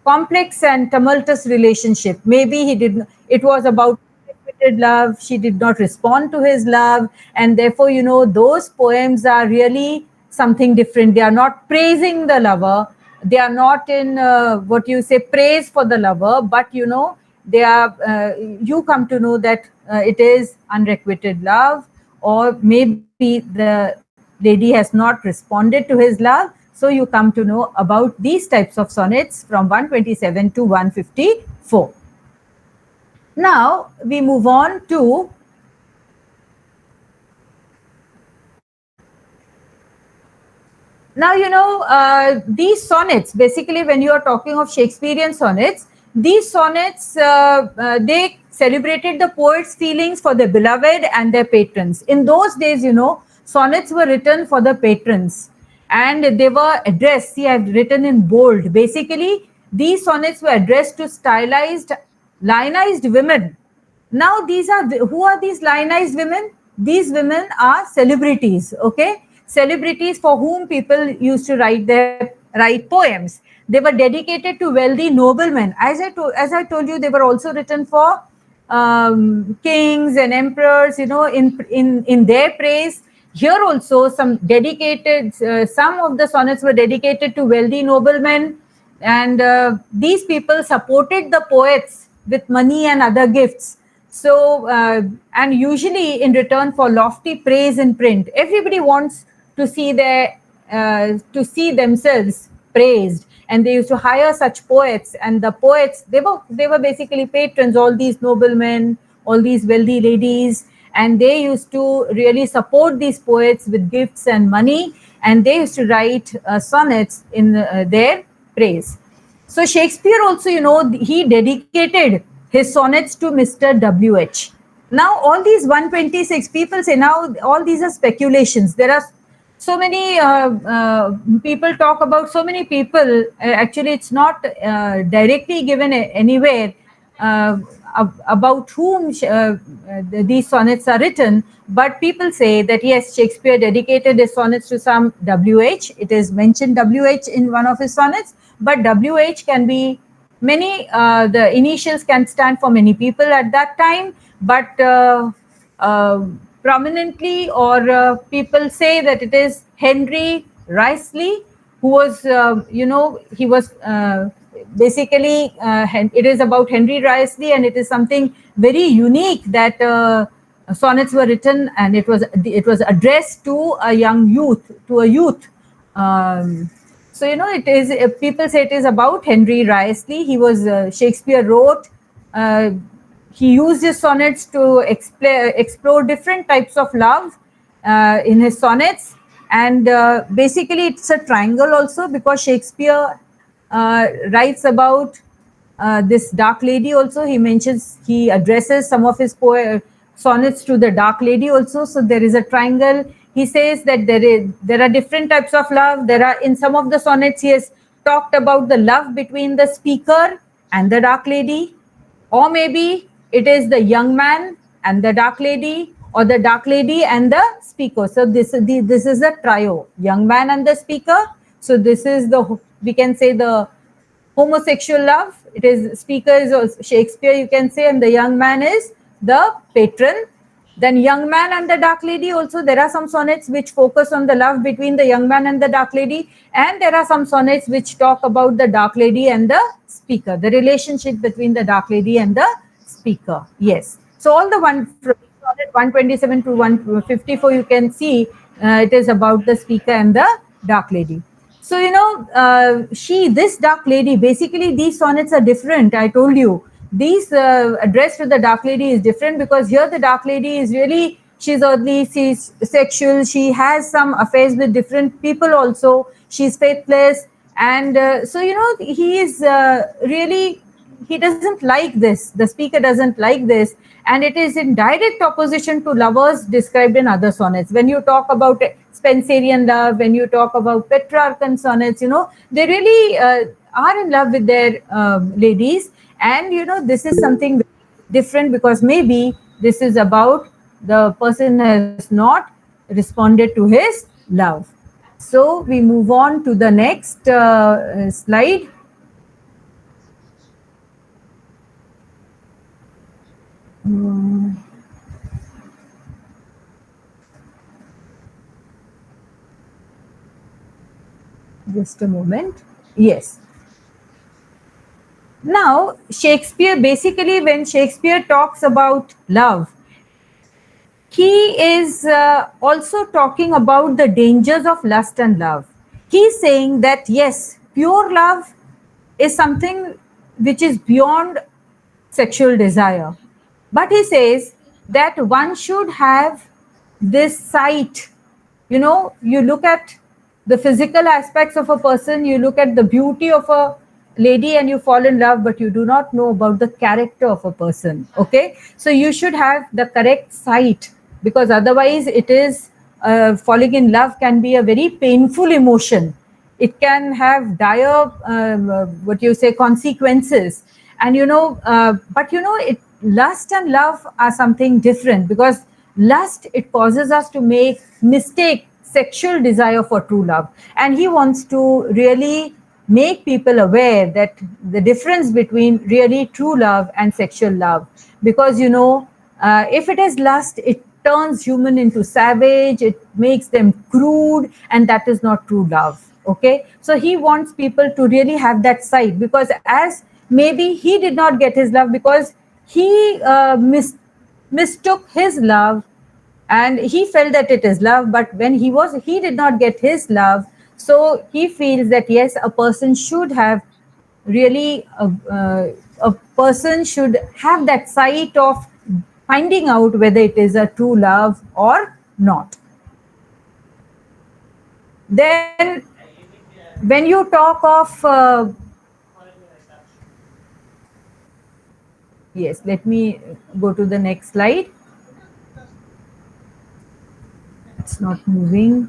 complex and tumultuous relationship. Maybe it was about love. She did not respond to his love, and therefore, you know, those poems are really something different. They are not praising the lover. They are not in what you say praise for the lover, but you know, they are. You come to know that it is unrequited love, or maybe the lady has not responded to his love. So you come to know about these types of sonnets from 127 to 154. Now we move on to now, you know, these sonnets, basically when you are talking of Shakespearean sonnets, these sonnets, they celebrated the poet's feelings for their beloved and their patrons. In those days, sonnets were written for the patrons and they were addressed. See, I've written in bold. Basically, these sonnets were addressed to stylized, lionized women. Now, who are these lionized women? These women are celebrities, okay? Celebrities for whom people used to write poems. They were dedicated to wealthy noblemen. As I told you, they were also written for kings and emperors, in their praise. Here also, some of the sonnets were dedicated to wealthy noblemen, and these people supported the poets with money and other gifts. So, and usually in return for lofty praise in print, everybody wants to see themselves praised, and they used to hire such poets. And the poets, they were basically patrons, all these noblemen, all these wealthy ladies, and they used to really support these poets with gifts and money, and they used to write sonnets in their praise. So Shakespeare also, he dedicated his sonnets to Mr. W.H. Now, all these 126 people say, now all these are speculations. There are so many people talk about so many people. Actually, it's not directly given anywhere about whom these sonnets are written, but people say that yes, Shakespeare dedicated his sonnets to some W.H. It is mentioned W.H. in one of his sonnets, but W.H. can be many, the initials can stand for many people at that time, but prominently, or people say that it is Henry Wriothesley, who was, he was basically, it is about Henry Wriothesley, and it is something very unique that sonnets were written, and it was addressed to a youth. So, it is, people say it is about Henry Wriothesley. He was, Shakespeare wrote, he used his sonnets to explore different types of love in his sonnets. And basically, it's a triangle also, because Shakespeare writes about this dark lady also. He addresses some of his sonnets to the dark lady also. So there is a triangle. He says that there are different types of love. In some of the sonnets, he has talked about the love between the speaker and the dark lady, or maybe it is the young man and the dark lady, or the dark lady and the speaker. So this is the trio, young man and the speaker. So this is we can say the homosexual love. It is, speaker is Shakespeare, you can say, and the young man is the patron. Then young man and the dark lady also, there are some sonnets which focus on the love between the young man and the dark lady, and there are some sonnets which talk about the dark lady and the speaker, the relationship between the dark lady and the speaker. Yes. So all the from sonnet 127 to 154, you can see it is about the speaker and the dark lady. So, this dark lady, basically these sonnets are different. I told you, these addressed to the dark lady is different, because here the dark lady is really, she's earthly, she's sexual, she has some affairs with different people also, she's faithless. And so, he is really, he doesn't like this, the speaker doesn't like this, and it is in direct opposition to lovers described in other sonnets. When you talk about Spenserian love, when you talk about Petrarchan sonnets, they really are in love with their ladies. And this is something different, because maybe this is about the person has not responded to his love. So we move on to the next slide. Just a moment. Yes. Now, Shakespeare, basically, when Shakespeare talks about love, he is also talking about the dangers of lust and love. He's saying that, yes, pure love is something which is beyond sexual desire. But he says that one should have this sight. You look at the physical aspects of a person, you look at the beauty of a lady and you fall in love, but you do not know about the character of a person. Okay, so you should have the correct sight, because otherwise it is falling in love can be a very painful emotion. It can have dire what you say consequences. And but it, lust and love are something different, because lust, it causes us to make mistake sexual desire for true love. And he wants to really make people aware that the difference between really true love and sexual love. Because if it is lust, it turns human into savage, it makes them crude, and that is not true love. Okay, so he wants people to really have that sight, because as maybe he did not get his love because he mistook his love, and he felt that it is love, but when he did not get his love, so he feels that yes, a person should have really a person should have that sight of finding out whether it is a true love or not. Then when you talk of yes, let me go to the next slide. It's not moving.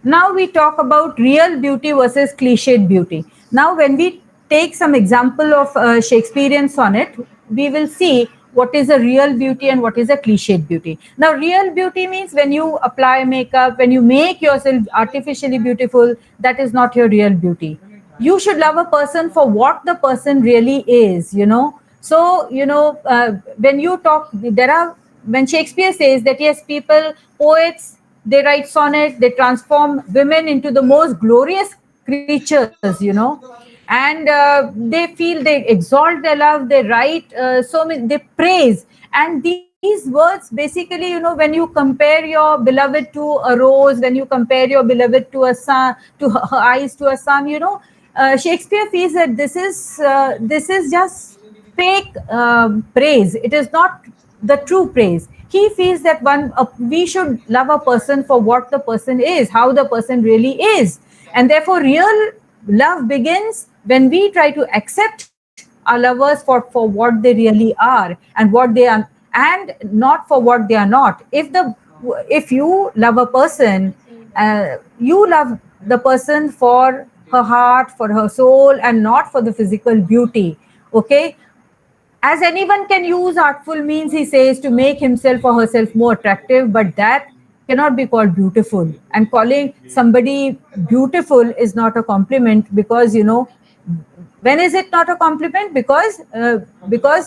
Now we talk about real beauty versus cliched beauty. Now when we take some example of Shakespearean sonnet, we will see what is a real beauty and what is a cliched beauty. Now real beauty means when you apply makeup, when you make yourself artificially beautiful, that is not your real beauty. You should love a person for what the person really is, So, when you talk, when Shakespeare says that yes, poets, they write sonnets, they transform women into the most glorious creatures, and they feel, they exalt their love, they write so many, they praise. And these words basically, when you compare your beloved to a rose, when you compare your beloved to a sun, to her eyes to a sun, Shakespeare feels that this is just fake praise. It is not the true praise. He feels that we should love a person for what the person is, how the person really is. And therefore real love begins when we try to accept our lovers for what they really are, and what they are, and not for what they are not. If you love a person, you love the person for her heart, for her soul, and not for the physical beauty. Okay, as anyone can use artful means, he says, to make himself or herself more attractive, but that cannot be called beautiful. And calling somebody beautiful is not a compliment, because when is it not a compliment? Because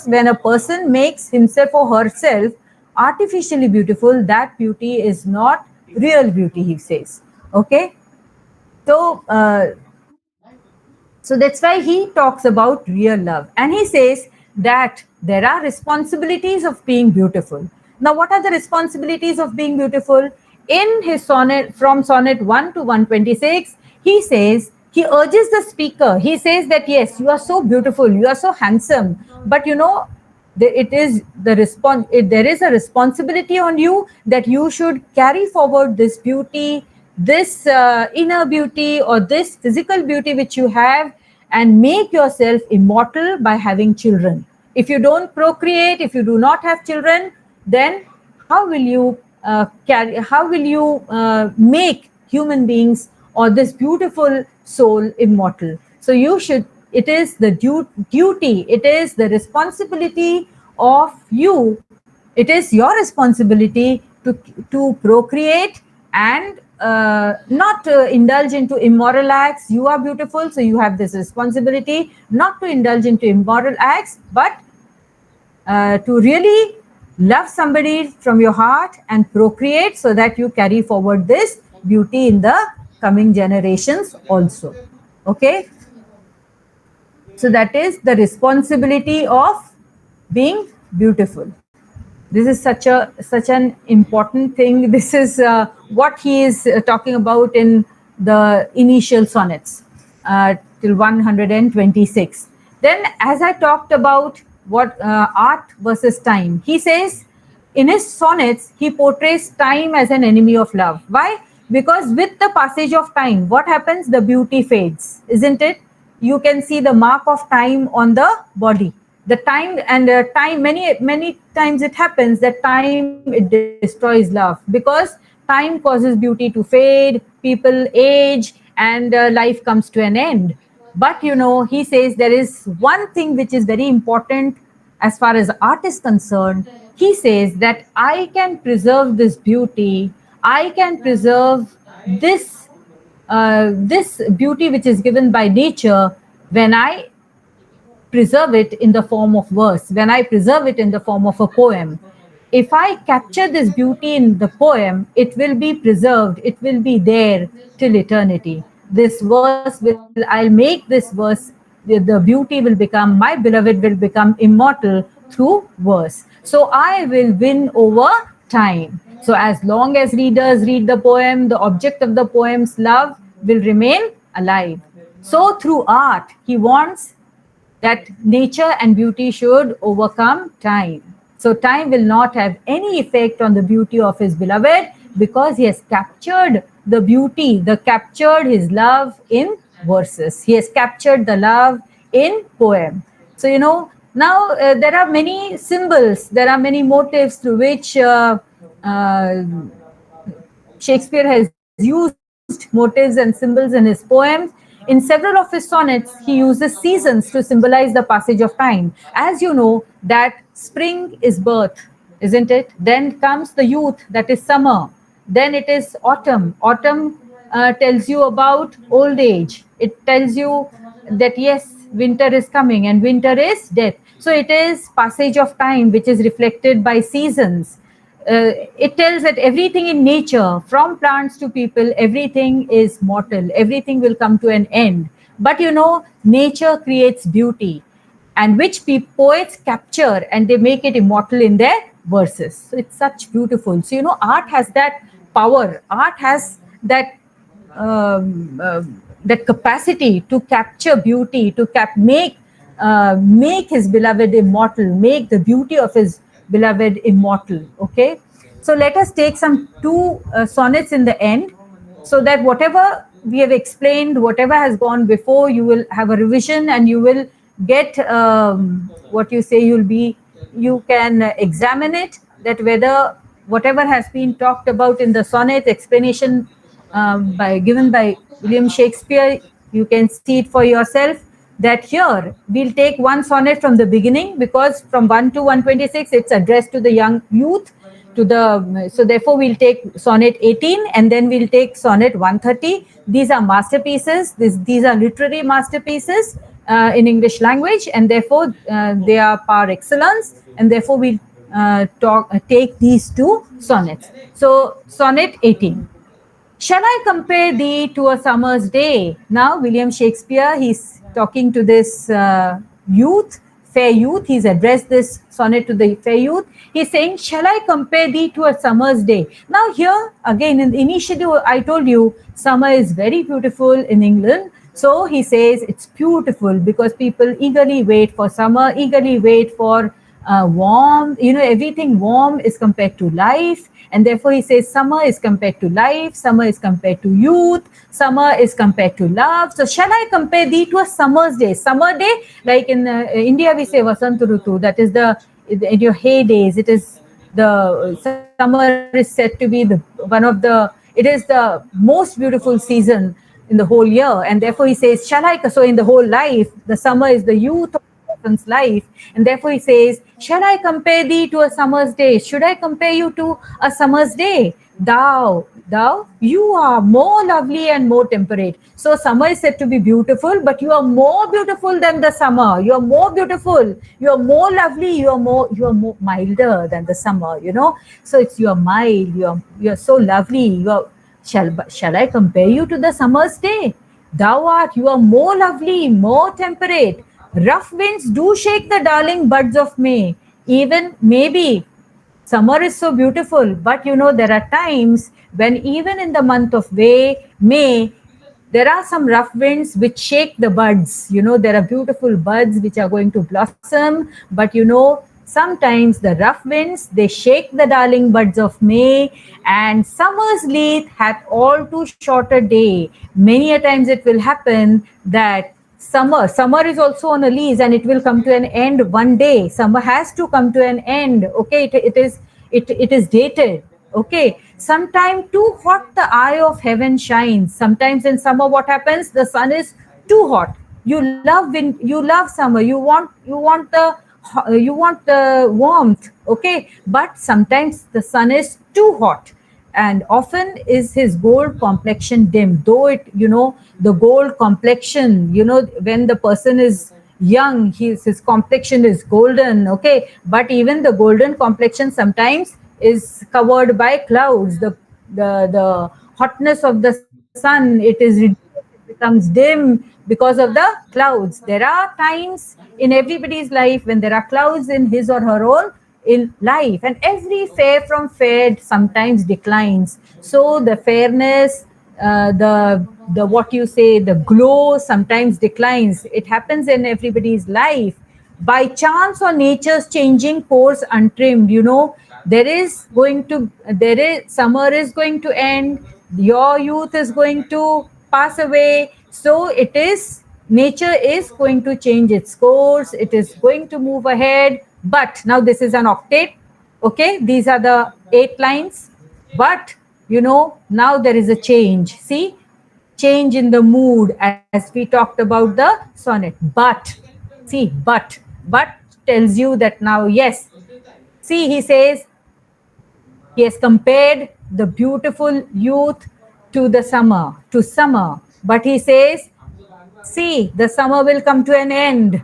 when a person makes himself or herself artificially beautiful, that beauty is not real beauty, he says. Okay, so so that's why he talks about real love. And he says that there are responsibilities of being beautiful. Now, what are the responsibilities of being beautiful? In his sonnet, from sonnet 1 to 126, he says, he urges the speaker. He says that, yes, you are so beautiful, you are so handsome, but there is a responsibility on you that you should carry forward this beauty, this inner beauty, or this physical beauty which you have, and make yourself immortal by having children. If you don't procreate, if you do not have children, then how will you make human beings or this beautiful soul immortal? So it is the duty, it is the responsibility of you, it is your responsibility to procreate and not indulge into immoral acts. You are beautiful, so you have this responsibility not to indulge into immoral acts, but to really love somebody from your heart and procreate, so that you carry forward this beauty in the coming generations also. Okay, so that is the responsibility of being beautiful. This is such an important thing. This is what he is talking about in the initial sonnets till 126. Then, as I talked about what art versus time, he says in his sonnets, he portrays time as an enemy of love. Why? Because with the passage of time, what happens? The beauty fades, isn't it? You can see the mark of time on the body. The time and time, many times it happens that time it destroys love, because time causes beauty to fade, people age, and life comes to an end. But he says there is one thing which is very important as far as art is concerned. He says that I can preserve this beauty, I can preserve this beauty which is given by nature when I preserve it in the form of verse, when I preserve it in the form of a poem. If I capture this beauty in the poem, it will be preserved, it will be there till eternity. This verse I'll make this verse, the beauty will become, my beloved will become immortal through verse. So I will win over time. So as long as readers read the poem, the object of the poem's love will remain alive. So through art, he wants that nature and beauty should overcome time. So time will not have any effect on the beauty of his beloved, because he has captured the beauty, captured his love in verses. He has captured the love in poem. So, now there are many symbols, there are many motives through which Shakespeare has used motives and symbols in his poems. In several of his sonnets, he uses seasons to symbolize the passage of time. As you know, that spring is birth, isn't it? Then comes the youth, that is summer. Then it is autumn. Autumn tells you about old age. It tells you that yes, winter is coming, and winter is death. So it is passage of time which is reflected by seasons. It tells that everything in nature, from plants to people, everything is mortal, everything will come to an end. But nature creates beauty, and which poets capture and they make it immortal in their verses. So it's such beautiful. So art has that power, art has that that capacity to capture beauty, to make his beloved immortal, make the beauty of his beloved immortal. Okay, so let us take some two sonnets in the end, so that whatever we have explained, whatever has gone before, you will have a revision and you will get what you say, you can examine it, that whether whatever has been talked about in the sonnet explanation given by William Shakespeare, you can see it for yourself. That here we'll take one sonnet from the beginning, because from 1 to 126 it's addressed to the young youth, so therefore we'll take sonnet 18, and then we'll take sonnet 130. These are masterpieces, these are literary masterpieces in English language, and therefore they are par excellence, and therefore we'll take these two sonnets. So sonnet 18. Shall I compare thee to a summer's day? Now, William Shakespeare, he's talking to this fair youth. He's addressed this sonnet to the fair youth. He's saying, shall I compare thee to a summer's day? Now, here, again, initially, I told you, summer is very beautiful in England. So, he says it's beautiful because people eagerly wait for summer, eagerly wait for warm. Everything warm is compared to life. And therefore, he says summer is compared to life, summer is compared to youth, summer is compared to love. So, shall I compare thee to a summer's day? Summer day, like in India, we say Vasanta Rutu, that is in your heydays. It is the summer is said to be it is the most beautiful season in the whole year. And therefore, he says, so in the whole life, the summer is the youth of a person's life. And therefore, he says, shall I compare thee to a summer's day? Should I compare you to a summer's day? Thou, you are more lovely and more temperate. So summer is said to be beautiful, but you are more beautiful than the summer. You are more beautiful. You are more lovely. You are more milder than the summer. So you are mild. You are so lovely. Shall I compare you to the summer's day? You are more lovely, more temperate. Rough winds do shake the darling buds of May. Even maybe summer is so beautiful, but there are times when even in the month of May, there are some rough winds which shake the buds. There are beautiful buds which are going to blossom, but Sometimes the rough winds, they shake the darling buds of May, and summer's length hath all too short a day. Many a times it will happen that summer is also on a lease, and it will come to an end one day. Summer has to come to an end. Okay, it is dated. Okay, sometime too hot the eye of heaven shines. Sometimes in summer, what happens? The sun is too hot. You love summer. You want the warmth. Okay, but sometimes the sun is too hot, and often is his gold complexion dim. Though the gold complexion, when the person is young, his complexion is golden. Okay, but even the golden complexion sometimes is covered by clouds. The hotness of the sun, it is reduced, it becomes dim because of the clouds. There are times in everybody's life when there are clouds in his or her own in life, and every fair from fair sometimes declines. So the fairness, the what you say, the glow sometimes declines. It happens in everybody's life by chance or nature's changing course untrimmed. There is summer is going to end, your youth is going to pass away. So it is, nature is going to change its course, it is going to move ahead. But now this is an octave. Okay, these are the 8 lines. But now there is a change. See, change in the mood, as we talked about the sonnet. But tells you that now, yes, see, he says, he has compared the beautiful youth to summer. But he says, see, the summer will come to an end.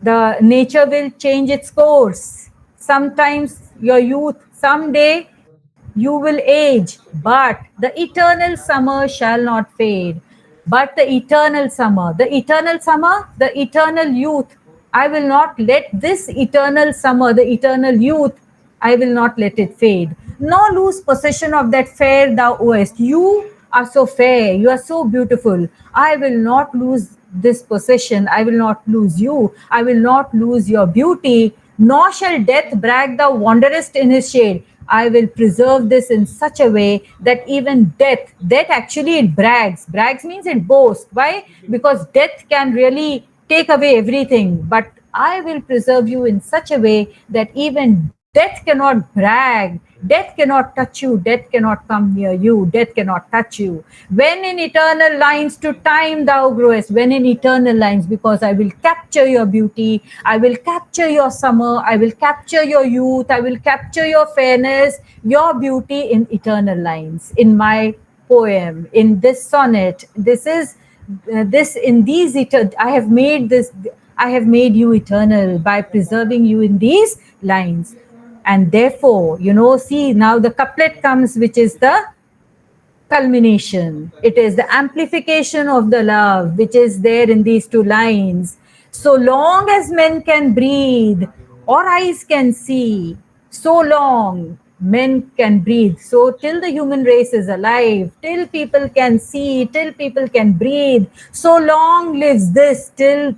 The nature will change its course. Sometimes your youth, someday you will age, but the eternal summer shall not fade. But the eternal youth, I will not let this eternal summer, the eternal youth, I will not let it fade, nor lose possession of that fair thou owest. You are so fair, you are so beautiful. I will not lose this possession, I will not lose you, I will not lose your beauty, nor shall death brag thou wanderest in his shade. I will preserve this in such a way that even death actually it brags. Brags means it boasts. Why? Because death can really take away everything. But I will preserve you in such a way that even death cannot brag. Death cannot touch you. Death cannot come near you. Death cannot touch you. When in eternal lines to time thou growest, when in eternal lines, because I will capture your beauty, I will capture your summer, I will capture your youth, I will capture your fairness, your beauty in eternal lines. In my poem, in this sonnet, I have made you eternal by preserving you in these lines. And therefore, see, now the couplet comes, which is the culmination. It is the amplification of the love, which is there in these 2 lines. So long as men can breathe or eyes can see, so long men can breathe. So till the human race is alive, till people can see, till people can breathe, so long lives this, till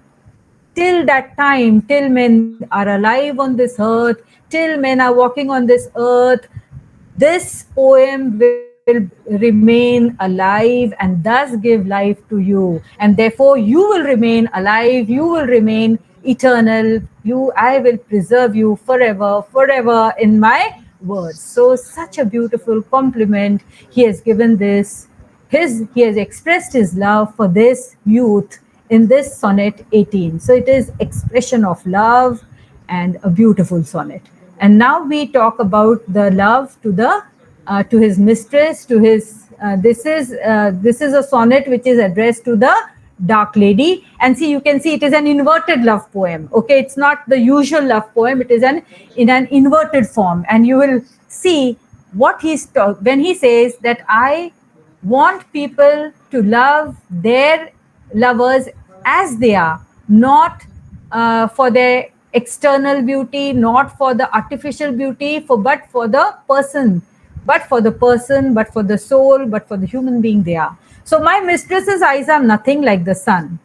that time, till men are alive on this earth, till men are walking on this earth, this poem will remain alive and thus give life to you. And therefore you will remain alive, you will remain eternal, I will preserve you forever in my words. So such a beautiful compliment he has given this. He has expressed his love for this youth in this sonnet 18. So it is expression of love and a beautiful sonnet. And now we talk about the love to his mistress, to his. This is a sonnet which is addressed to the dark lady. And see, you can see it is an inverted love poem. Okay, it's not the usual love poem. It is in an inverted form. And you will see what when he says that I want people to love their lovers as they are, not for their external beauty, not for the artificial beauty, but for the person, but for the soul, but for the human being they are. So my mistress's eyes are nothing like the sun.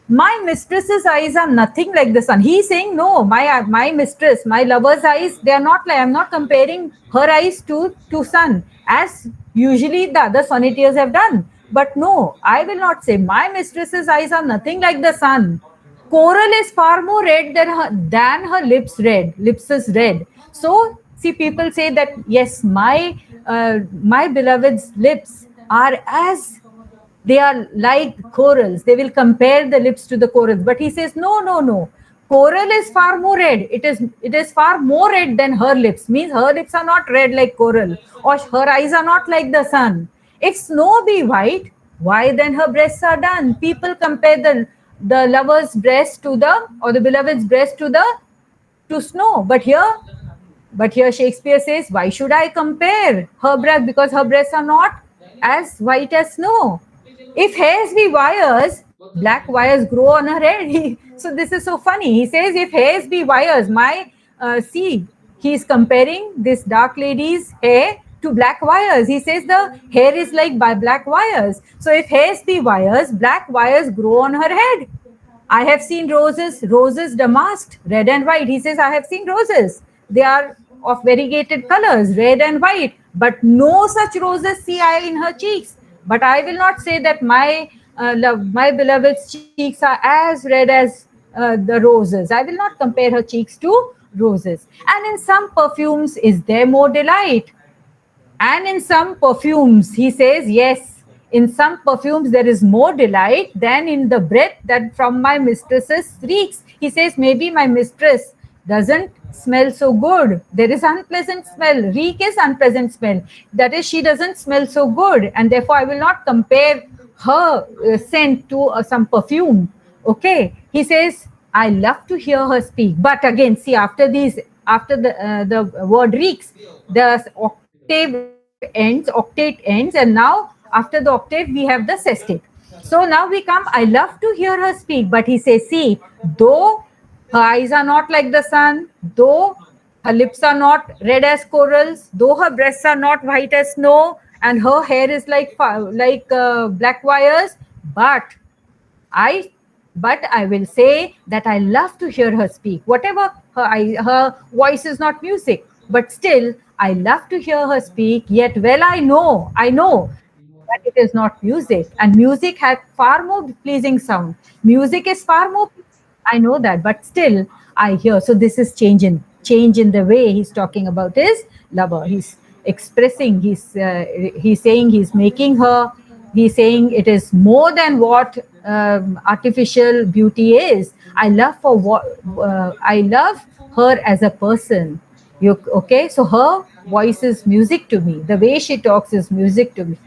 my mistress's eyes are nothing like the sun. He's saying, no, my mistress, my lover's eyes, they are not like, I'm not comparing her eyes to sun, as usually the other sonneteers have done. But no, I will not say my mistress's eyes are nothing like the sun. Coral is far more red than her lips is red. So see, people say that yes, my beloved's lips are as, they are like corals. They will compare the lips to the corals. But he says, no, no, no. Coral is far more red. It is far more red than her lips. Means her lips are not red like coral, or her eyes are not like the sun. If snow be white, why then her breasts are done? People compare the lover's breast to the, or the beloved's breast to snow. But here Shakespeare says, why should I compare her breast? Because her breasts are not as white as snow. If hairs be wires, black wires grow on her head. So this is so funny. He says, if hairs be wires, see, he is comparing this dark lady's hair to black wires. He says the hair is like by black wires. So if hairs be wires, black wires grow on her head. I have seen roses damasked, red and white. He says, I have seen roses. They are of variegated colors, red and white, but no such roses see I in her cheeks. But I will not say that my beloved's cheeks are as red as the roses. I will not compare her cheeks to roses. And in some perfumes is there more delight. And in some perfumes, he says, yes, in some perfumes there is more delight than in the breath that from my mistress's reeks. He says, maybe my mistress doesn't smell so good. There is unpleasant smell. Reek is unpleasant smell. That is, she doesn't smell so good. And therefore, I will not compare her scent to some perfume. Okay. He says, I love to hear her speak. But again, see, after the word reeks, the octave ends, and now after the octave, we have the sestet. So now we come, I love to hear her speak. But he says, see, though her eyes are not like the sun, though her lips are not red as corals, though her breasts are not white as snow, and her hair is like black wires, but I will say that I love to hear her speak. Whatever her voice is not music, but still I love to hear her speak. Yet well I know that it is not music, and music has far more pleasing sound. Music is far more, I know that, but still I hear. So this is change in the way he's talking about his lover. He's expressing, he's saying, he's saying it is more than what artificial beauty is. I love her as a person. Okay, so her voice is music to me. The way she talks is music to me.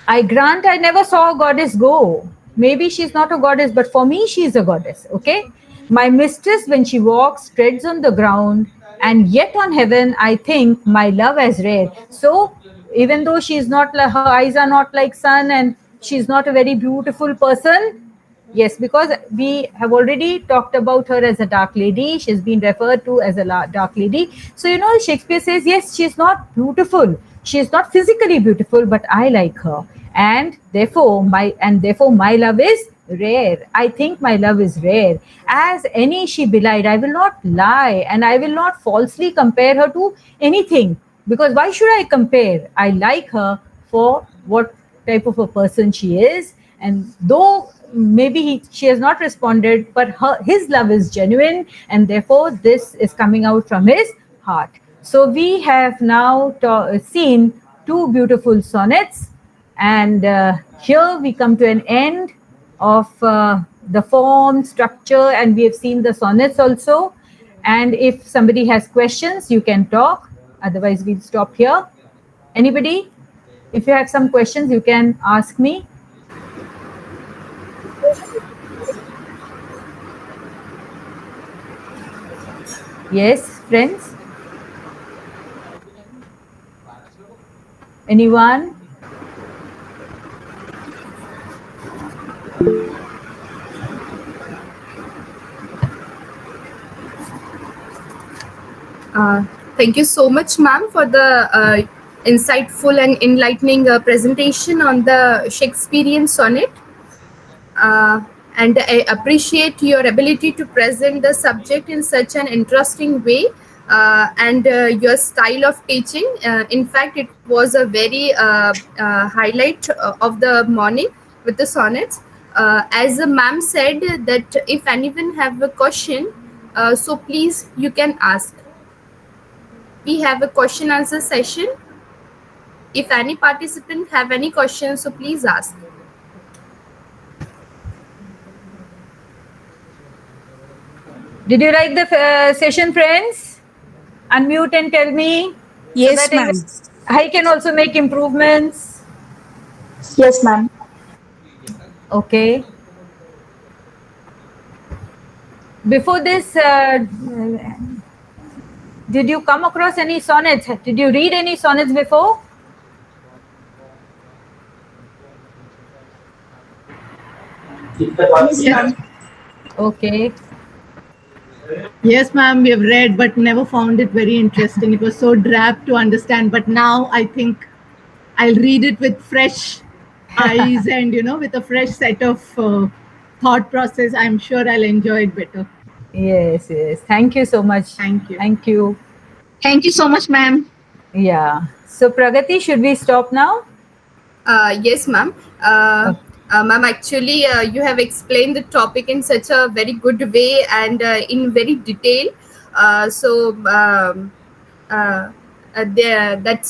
I grant I never saw a goddess go. Maybe she's not a goddess, but for me, she's a goddess. Okay. My mistress, when she walks, treads on the ground, and yet on heaven, I think my love as rare. So even though she's not, her eyes are not like sun, and she's not a very beautiful person. Yes, because we have already talked about her as a dark lady. She's been referred to as a dark lady. So, Shakespeare says, yes, she's not beautiful. She's not physically beautiful, but I like her. And therefore my love is rare. I think my love is rare. As any she belied, I will not lie, and I will not falsely compare her to anything. Because why should I compare? I like her for what type of a person she is. And though maybe she has not responded, but his love is genuine, and therefore this is coming out from his heart. So we have now seen two beautiful sonnets, and here we come to an end of the form, structure, and we have seen the sonnets also. And if somebody has questions, you can talk. Otherwise, we'll stop here. Anybody? If you have some questions, you can ask me. Yes, friends? Anyone? Thank you so much, ma'am, for the insightful and enlightening presentation on the Shakespearean sonnet. And I appreciate your ability to present the subject in such an interesting way, and your style of teaching. In fact, it was a very highlight of the morning with the sonnets. As the ma'am said, that if anyone have a question, so please you can ask. We have a question answer session. If any participant have any questions, so please ask. Did you like the session, friends? Unmute and tell me so Yes, that ma'am. I can also make improvements. Yes, ma'am. Okay. Before this, did you come across any sonnets? Did you read any sonnets before? Yes, ma'am. Okay. Yes, ma'am, we have read, but never found it very interesting. It was so drab to understand. But now I think I'll read it with fresh eyes and, with a fresh set of thought process. I'm sure I'll enjoy it better. Yes, yes. Thank you so much. Thank you. Thank you. Thank you so much, ma'am. Yeah. So, Pragati, should we stop now? Yes, ma'am. Ma'am, actually, you have explained the topic in such a very good way and in very detail. That's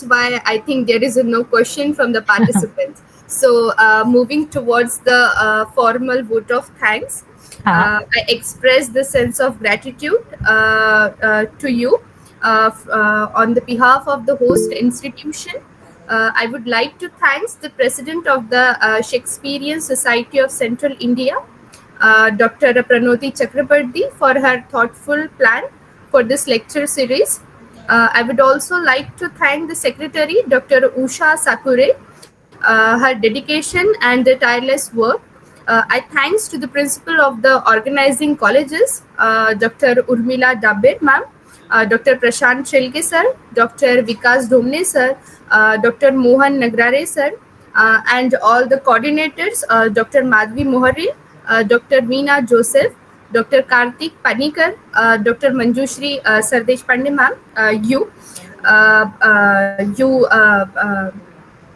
why I think there is no question from the participants. So, moving towards the formal vote of thanks, I express the sense of gratitude to you on the behalf of the host institution. I would like to thank the president of the Shakespearean Society of Central India, Dr. Pranoti Chakrabarti, for her thoughtful plan for this lecture series. I would also like to thank the secretary, Dr. Usha Sakure, her dedication and the tireless work. I thanks to the principal of the organizing colleges, Dr. Urmila Dabir, ma'am, Dr. Prashant Shelke sir, Dr. Vikas Domne sir, Dr. Mohan Nagrare sir, and all the coordinators, Dr. Madhvi Moharil, Dr. Veena Joseph, Dr. Karthik Panikar, Dr. Manjushri Sardesh Pandey ma'am,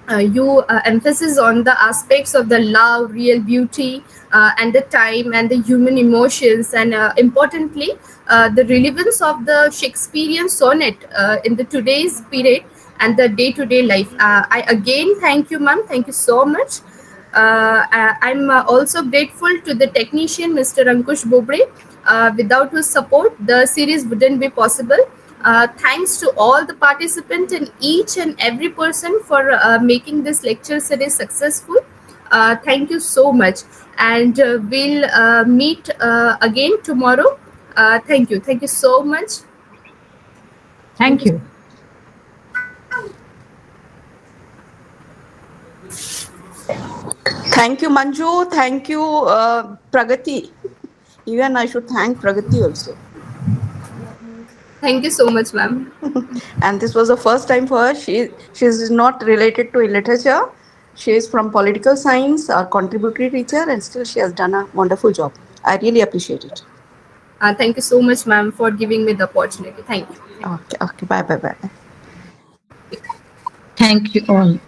you emphasis on the aspects of the love, real beauty, and the time and the human emotions, and importantly, the relevance of the Shakespearean sonnet in the today's period and the day-to-day life. I again thank you, ma'am. Thank you so much. I'm also grateful to the technician, Mr. Ankush Bobre. Without whose support, the series wouldn't be possible. Thanks to all the participants and each and every person for making this lecture series successful. Thank you so much. And we'll meet again tomorrow. Thank you. Thank you so much. Thank you. Thank you, Manju. Thank you, Pragati. Even I should thank Pragati also. Thank you so much, ma'am. And this was the first time for her. She's not related to literature. She is from political science, a contributory teacher, and still she has done a wonderful job. I really appreciate it. Thank you so much, ma'am, for giving me the opportunity. Thank you. Okay, okay. Bye, bye, bye. Thank you all.